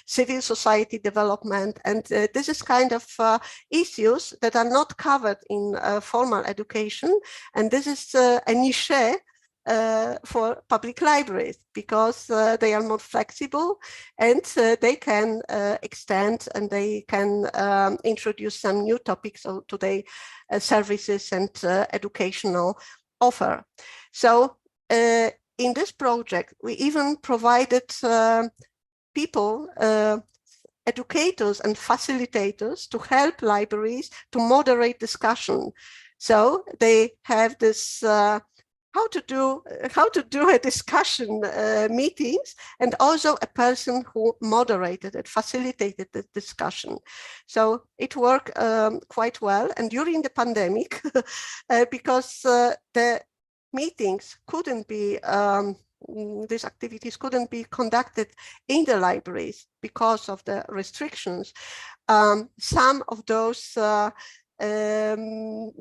civil society development. And this is kind of issues that are not covered in formal education. And this is a niche for public libraries, because they are more flexible and they can extend and they can introduce some new topics to their services and educational offer. So in this project, we even provided people, educators and facilitators to help libraries to moderate discussion. So they have this how to do a discussion meetings, and also a person who moderated and facilitated the discussion. So it worked quite well. And during the pandemic, because the meetings couldn't be these activities couldn't be conducted in the libraries because of the restrictions. Some of those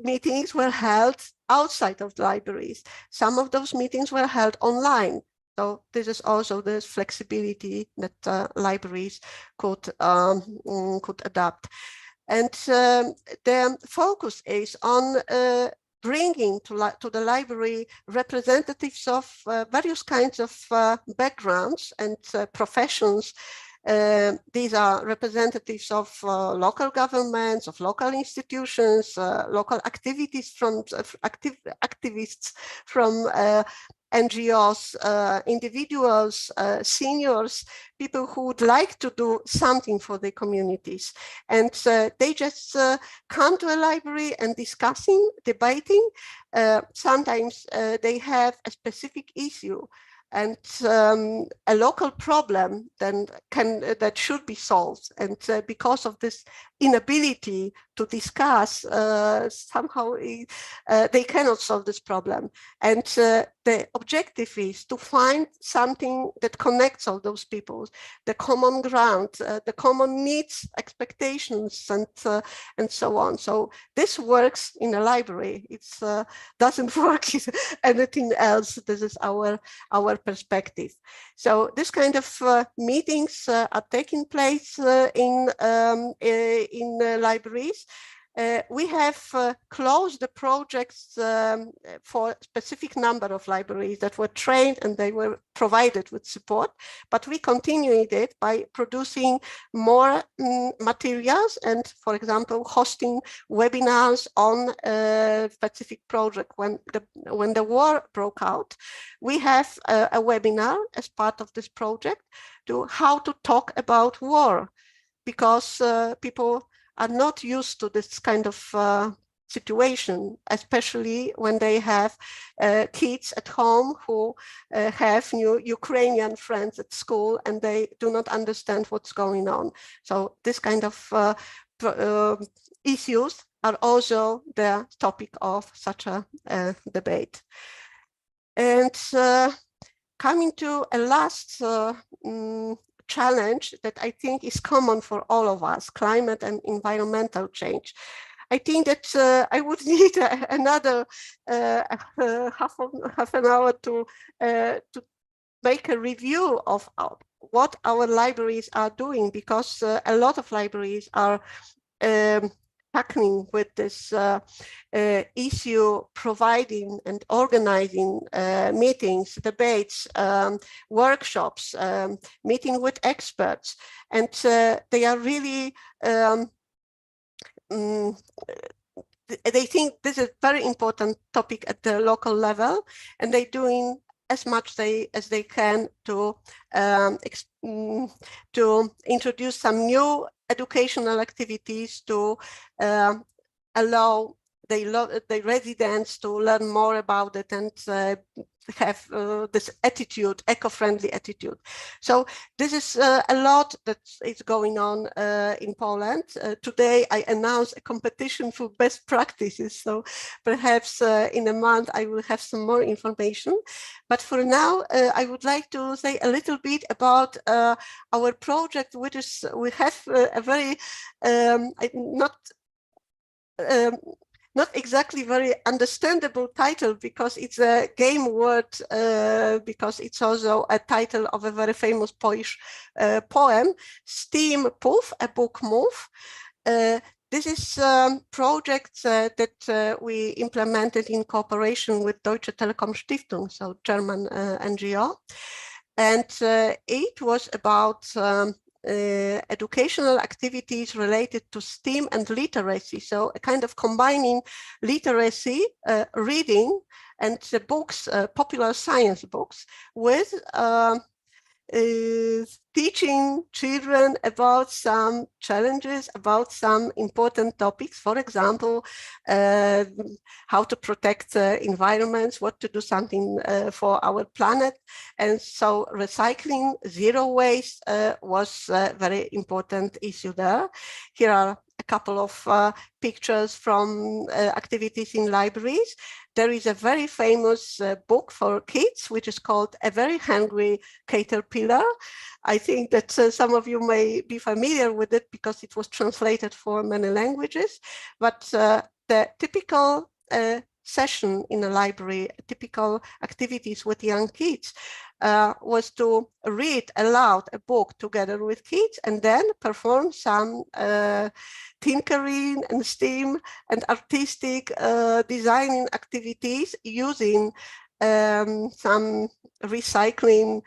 meetings were held outside of the libraries. Some of those meetings were held online. So this is also this flexibility that libraries could adapt. And the focus is on bringing to the library representatives of various kinds of backgrounds and professions. These are representatives of local governments, of local institutions, local activities from activists from NGOs, individuals, seniors, people who would like to do something for their communities. And they just come to a library and discussing, debating. Sometimes they have a specific issue and a local problem that should be solved. And because of this inability to discuss, somehow they cannot solve this problem. And the objective is to find something that connects all those people, the common ground, the common needs, expectations, and so on. So this works in a library. It doesn't work in anything else. This is our perspective. So this kind of meetings are taking place in libraries. We have closed the projects for a specific number of libraries that were trained and they were provided with support, but we continued it by producing more materials and, for example, hosting webinars on a specific project. When the war broke out, we have a webinar as part of this project to how to talk about war, because people are not used to this kind of situation, especially when they have kids at home who have new Ukrainian friends at school and they do not understand what's going on. So this kind of issues are also the topic of such a debate. And coming to a last challenge that I think is common for all of us, climate and environmental change. I think that I would need another half an hour to make a review of what our libraries are doing, because a lot of libraries are tackling with this issue, providing and organizing meetings, debates, workshops, meeting with experts. And they are really, they think this is a very important topic at the local level, and they're doing as much as they can to introduce some new educational activities to allow the residents to learn more about it and have this attitude, eco-friendly attitude. So this is a lot that is going on in Poland. Today I announced a competition for best practices, so perhaps in a month I will have some more information. But for now, I would like to say a little bit about our project, which is, we have a very not exactly very understandable title, because it's a game word, because it's also a title of a very famous Polish poem, Steam Puff, a book move. This is a project that we implemented in cooperation with Deutsche Telekom Stiftung, so German NGO. And it was about educational activities related to STEAM and literacy. So a kind of combining literacy, reading, and books, popular science books, with teaching children about some challenges, about some important topics, for example, how to protect environments, what to do something for our planet. And so recycling, zero waste was a very important issue there. Here are a couple of pictures from activities in libraries. There is a very famous book for kids, which is called A Very Hungry Caterpillar. I think that some of you may be familiar with it because it was translated for many languages, but the typical session in a library, typical activities with young kids was to read aloud a book together with kids and then perform some tinkering and STEAM and artistic designing activities using some recycling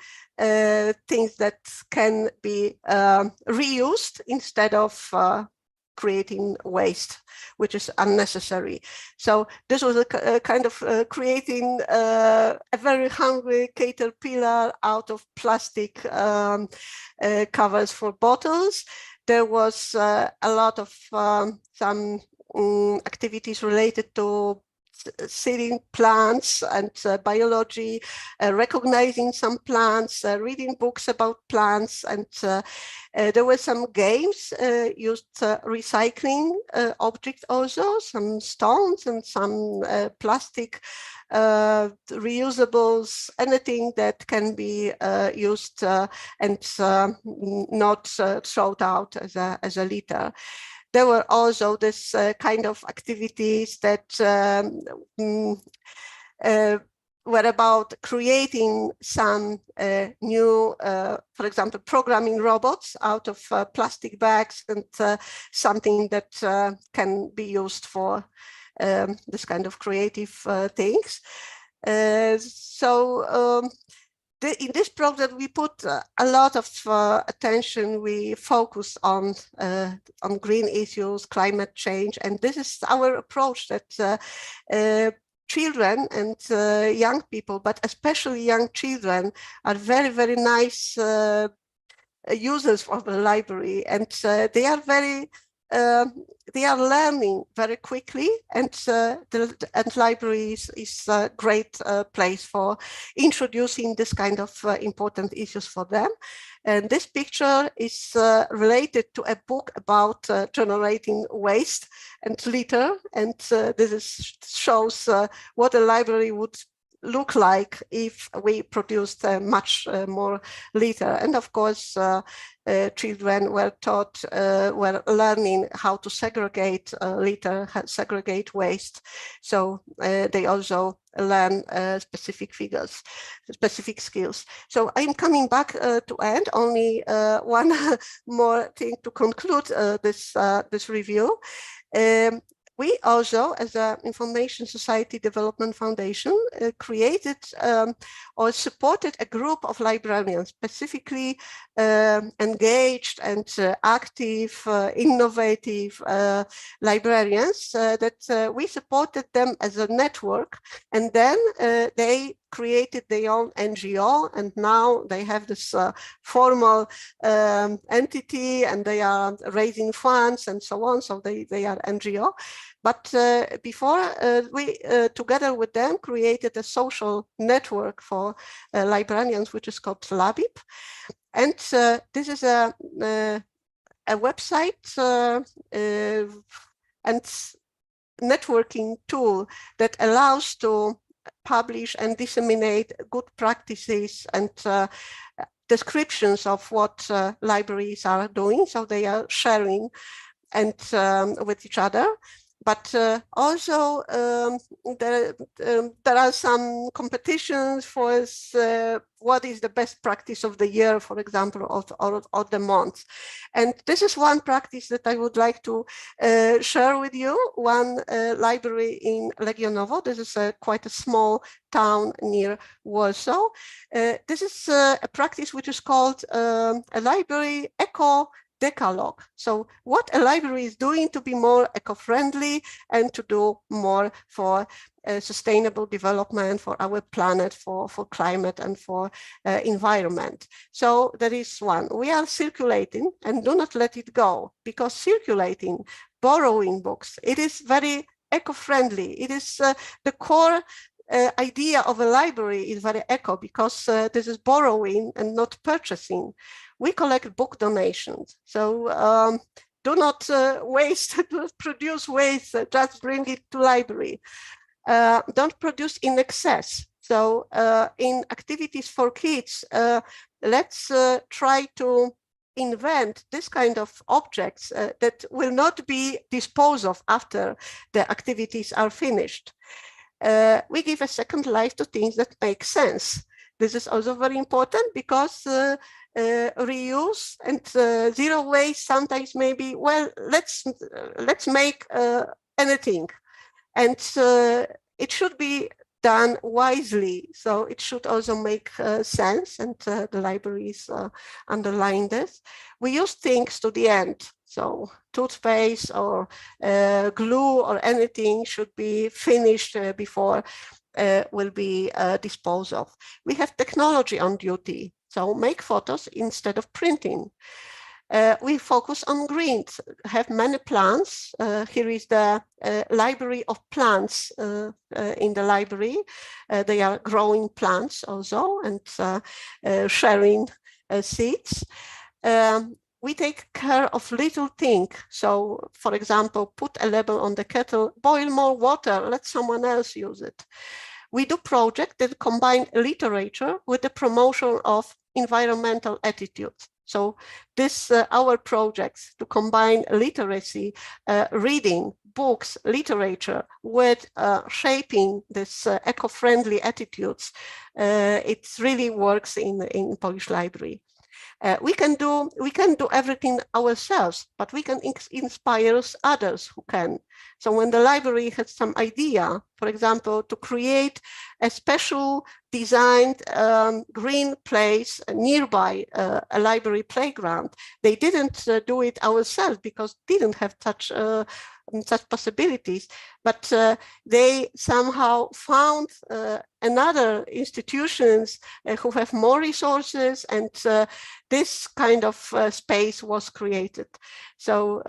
things that can be reused instead of creating waste, which is unnecessary. So this was a kind of creating a very hungry caterpillar out of plastic covers for bottles. There was a lot of some activities related to seeding plants and biology, recognizing some plants, reading books about plants, and there were some games used recycling objects also, some stones and some plastic reusables, anything that can be used and not thrown out as a litter. There were also this kind of activities that were about creating some new, for example, programming robots out of plastic bags and something that can be used for this kind of creative things. In this project, we put a lot of attention. We focus on green issues, climate change, and this is our approach that children and young people, but especially young children, are very, very nice users of the library, and they are very they are learning very quickly, and the library is a great place for introducing this kind of important issues for them. And this picture is related to a book about generating waste and litter, and this shows what a library would look like if we produced much more litter. And of course, children were taught, were learning how to segregate litter, segregate waste. So they also learn specific skills. So I'm coming back to end. Only one more thing to conclude this review. We also, as an Information Society Development Foundation, created or supported a group of librarians, specifically engaged and active, innovative librarians that we supported them as a network, and then they created their own NGO, and now they have this formal entity, and they are raising funds and so on, so they are NGO. But before, we, together with them, created a social network for librarians, which is called Labib. And this is a website and networking tool that allows to publish and disseminate good practices and descriptions of what libraries are doing. So they are sharing and with each other. But also there are some competitions for what is the best practice of the year, for example, or the month. And this is one practice that I would like to share with you. One library in Legionowo. This is quite a small town near Warsaw. This is a practice which is called a library eco decalogue. So what a library is doing to be more eco-friendly and to do more for sustainable development for our planet, for climate and for environment. So that is one. We are circulating and do not let it go, because circulating, borrowing books, it is very eco-friendly. It is the core idea of a library is very eco, because this is borrowing and not purchasing. We collect book donations. So do not waste, produce waste, just bring it to library. Don't produce in excess. So in activities for kids, let's try to invent this kind of objects that will not be disposed of after the activities are finished. We give a second life to things that make sense. This is also very important, because reuse and zero waste sometimes maybe, well, let's make anything. And it should be done wisely. So it should also make sense, and the libraries underline this. We use things to the end. So toothpaste or glue or anything should be finished before will be disposed of. We have technology on duty. So make photos instead of printing. We focus on greens, have many plants. Here is the library of plants in the library. They are growing plants also, and sharing seeds. We take care of little things. So, for example, put a label on the kettle, boil more water, let someone else use it. We do projects that combine literature with the promotion of environmental attitudes. So this our projects to combine literacy, reading, books, literature with shaping this eco-friendly attitudes. It really works in Polish Library. We can do everything ourselves, but we can inspire others who can. So when the library has some idea, for example, to create a special designed green place nearby a library playground, they didn't do it ourselves because didn't have such possibilities, but they somehow found another institutions who have more resources, and this kind of space was created. So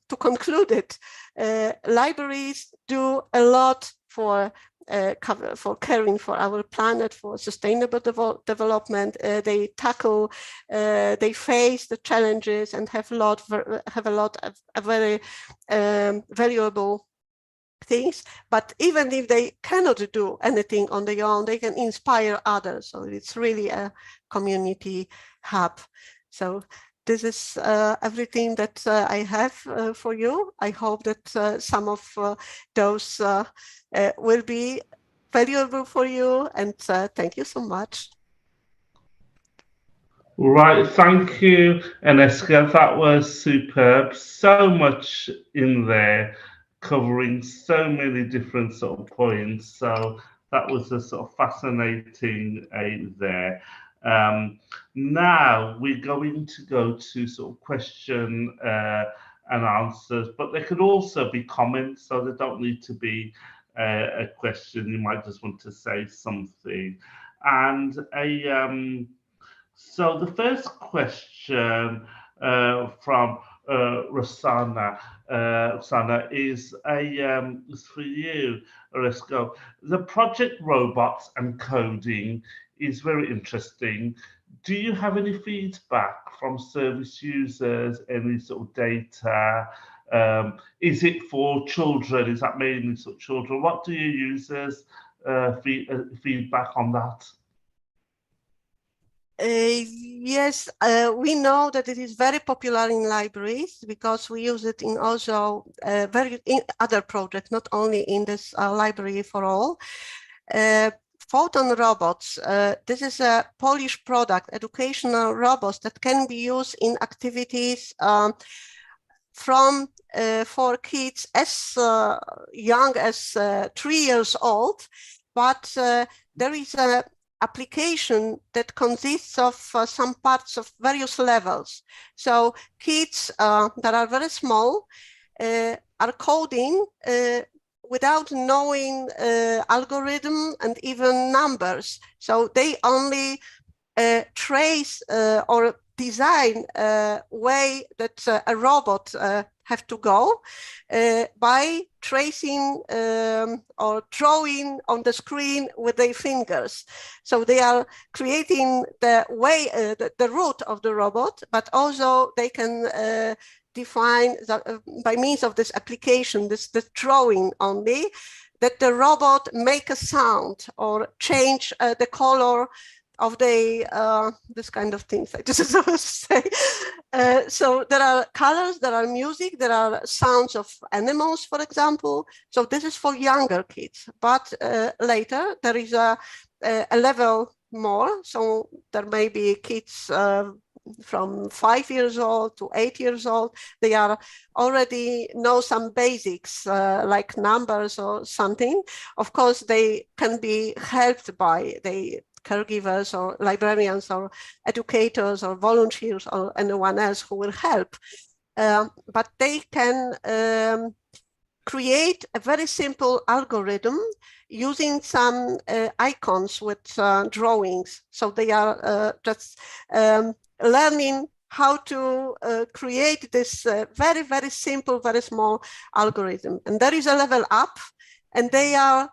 to conclude it, libraries do a lot for caring for our planet, for sustainable development. They tackle, they face the challenges and have a lot of very valuable things. But even if they cannot do anything on their own, they can inspire others. So it's really a community hub. So this is everything that I have for you. I hope that some of those will be valuable for you, and thank you so much. Right, thank you, Eneska. That was superb. So much in there, covering so many different sort of points. So that was a sort of fascinating there. Now we're going to go to sort of question and answers, but there could also be comments, so there don't need to be a question. You might just want to say something. And so the first question from Rosanna is for you, Oresco. The project robots and coding is very interesting. Do you have any feedback from service users? Any sort of data? Is it for children? Is that mainly sort of children? What do your users feedback on that? Yes, we know that it is very popular in libraries because we use it in also in other projects, not only in this library for all. Photon robots, this is a Polish product, educational robots that can be used in activities for kids as young as 3 years old, but there is a application that consists of some parts of various levels. So kids that are very small are coding without knowing algorithm and even numbers. So they only trace or design a way that a robot have to go by tracing or drawing on the screen with their fingers. So they are creating the way, the route of the robot, but also they can define by means of this application, this drawing only, that the robot make a sound or change the color of the this kind of things I just supposed to say. So there are colors, there are music, there are sounds of animals, for example. So this is for younger kids. But later there is a level more. So there may be kids from 5 years old to 8 years old. They are already know some basics like numbers or something. Of course, they can be helped by the caregivers or librarians or educators or volunteers or anyone else who will help. But they can create a very simple algorithm using some icons with drawings. So they are just learning how to create this very, very simple, very small algorithm. And there is a level up, and they are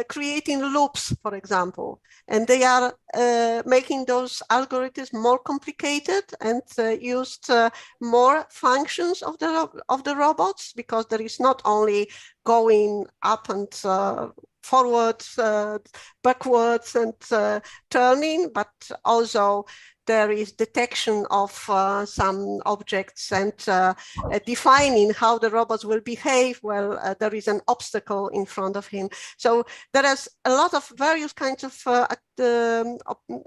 creating loops, for example, and they are making those algorithms more complicated and used more functions of the robots, because there is not only going up and forwards, backwards, and turning, but also there is detection of some objects and defining how the robots will behave. Well, there is an obstacle in front of him. So there is a lot of various kinds of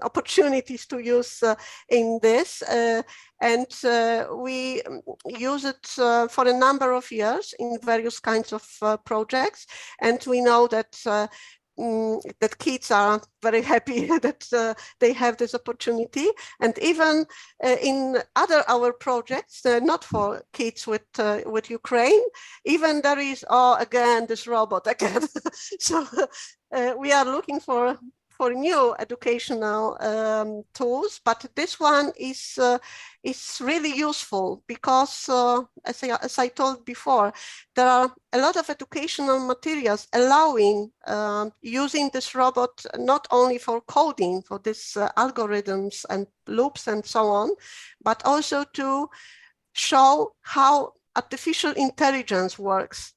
opportunities to use in this. And we use it for a number of years in various kinds of projects. And we know that that kids are very happy that they have this opportunity. And even in our projects, not for kids with Ukraine, even there is, again, this robot again. So we are looking for new educational tools, but this one is really useful because, as I told before, there are a lot of educational materials allowing using this robot not only for coding, for these algorithms and loops and so on, but also to show how artificial intelligence works,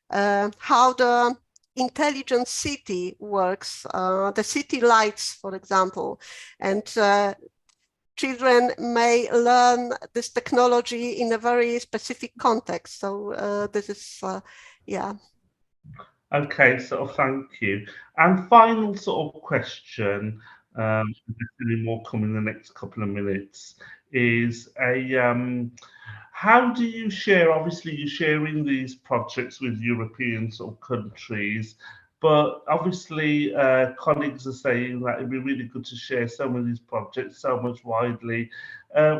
how the intelligent city works, the city lights, for example, and children may learn this technology in a very specific context. So this is, yeah. Okay, so thank you. And final sort of question, definitely more coming in the next couple of minutes, is how do you share? Obviously, you're sharing these projects with European sort of countries, but obviously colleagues are saying that it'd be really good to share some of these projects so much widely.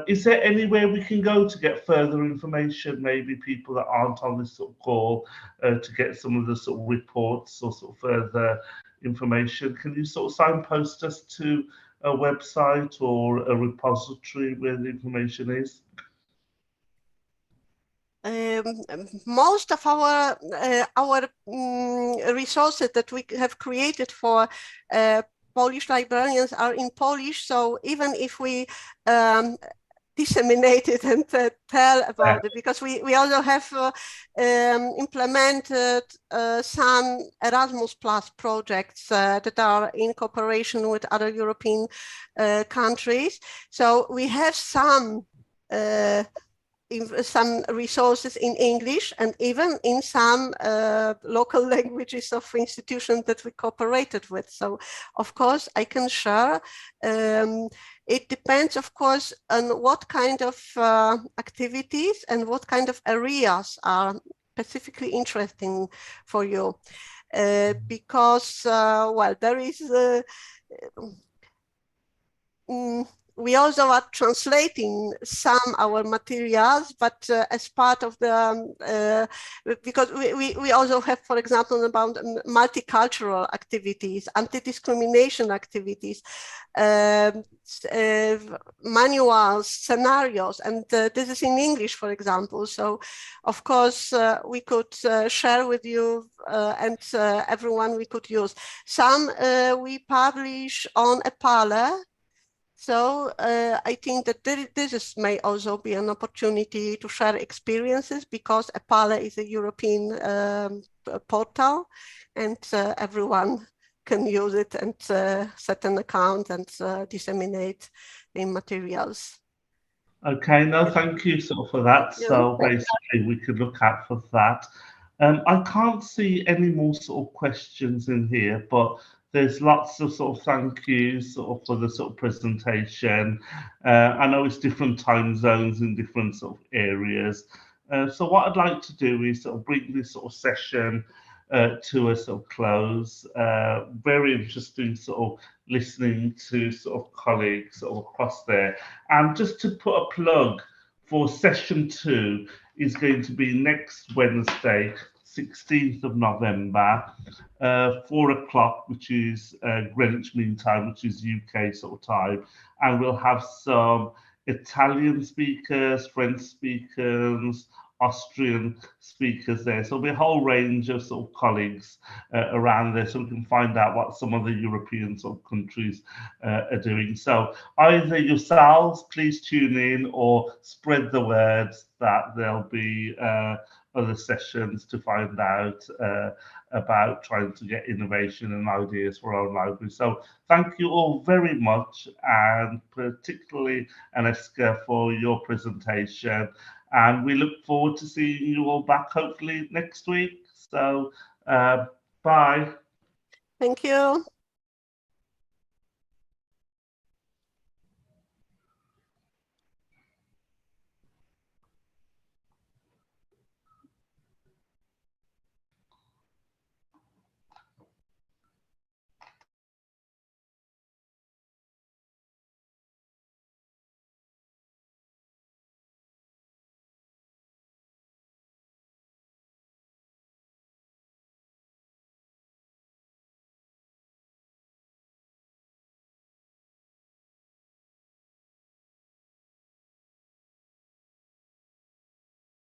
Is there anywhere we can go to get further information? Maybe people that aren't on this sort of call to get some of the sort of reports or sort of further information. Can you sort of signpost us to a website or a repository where the information is? Most of our resources that we have created for Polish librarians are in Polish. So even if we disseminate it and tell about it, because we also have implemented some Erasmus Plus projects that are in cooperation with other European countries. So we have some resources in English and even in some local languages of institutions that we cooperated with. So of course I can share. It depends, of course, on what kind of activities and what kind of areas are specifically interesting for you. Because, well, there is we also are translating some our materials, but as part of the, because we also have, for example, about multicultural activities, anti-discrimination activities, manuals, scenarios, and this is in English, for example. So, of course, we could share with you and everyone we could use. Some we publish on Epale. So I think that this may also be an opportunity to share experiences, because Epale is a European portal, and everyone can use it and set an account and disseminate the materials. Okay, no, thank you sort of for that. So basically we could look out for that. I can't see any more sort of questions in here, but there's lots of sort of thank yous sort of for the sort of presentation. I know it's different time zones in different sort of areas. So what I'd like to do is sort of bring this sort of session to a sort of close. Very interesting sort of listening to sort of colleagues sort of across there. And just to put a plug for session 2 is going to be next Wednesday, 16th of November, 4 o'clock, which is Greenwich Mean Time, which is UK sort of time. And we'll have some Italian speakers, French speakers, Austrian speakers there. So there'll be a whole range of sort of colleagues around there, so we can find out what some of the European sort of countries are doing. So either yourselves, please tune in, or spread the word that there'll be other sessions to find out about trying to get innovation and ideas for our own library. So thank you all very much, and particularly Aneska for your presentation. And we look forward to seeing you all back hopefully next week. So bye. Thank you.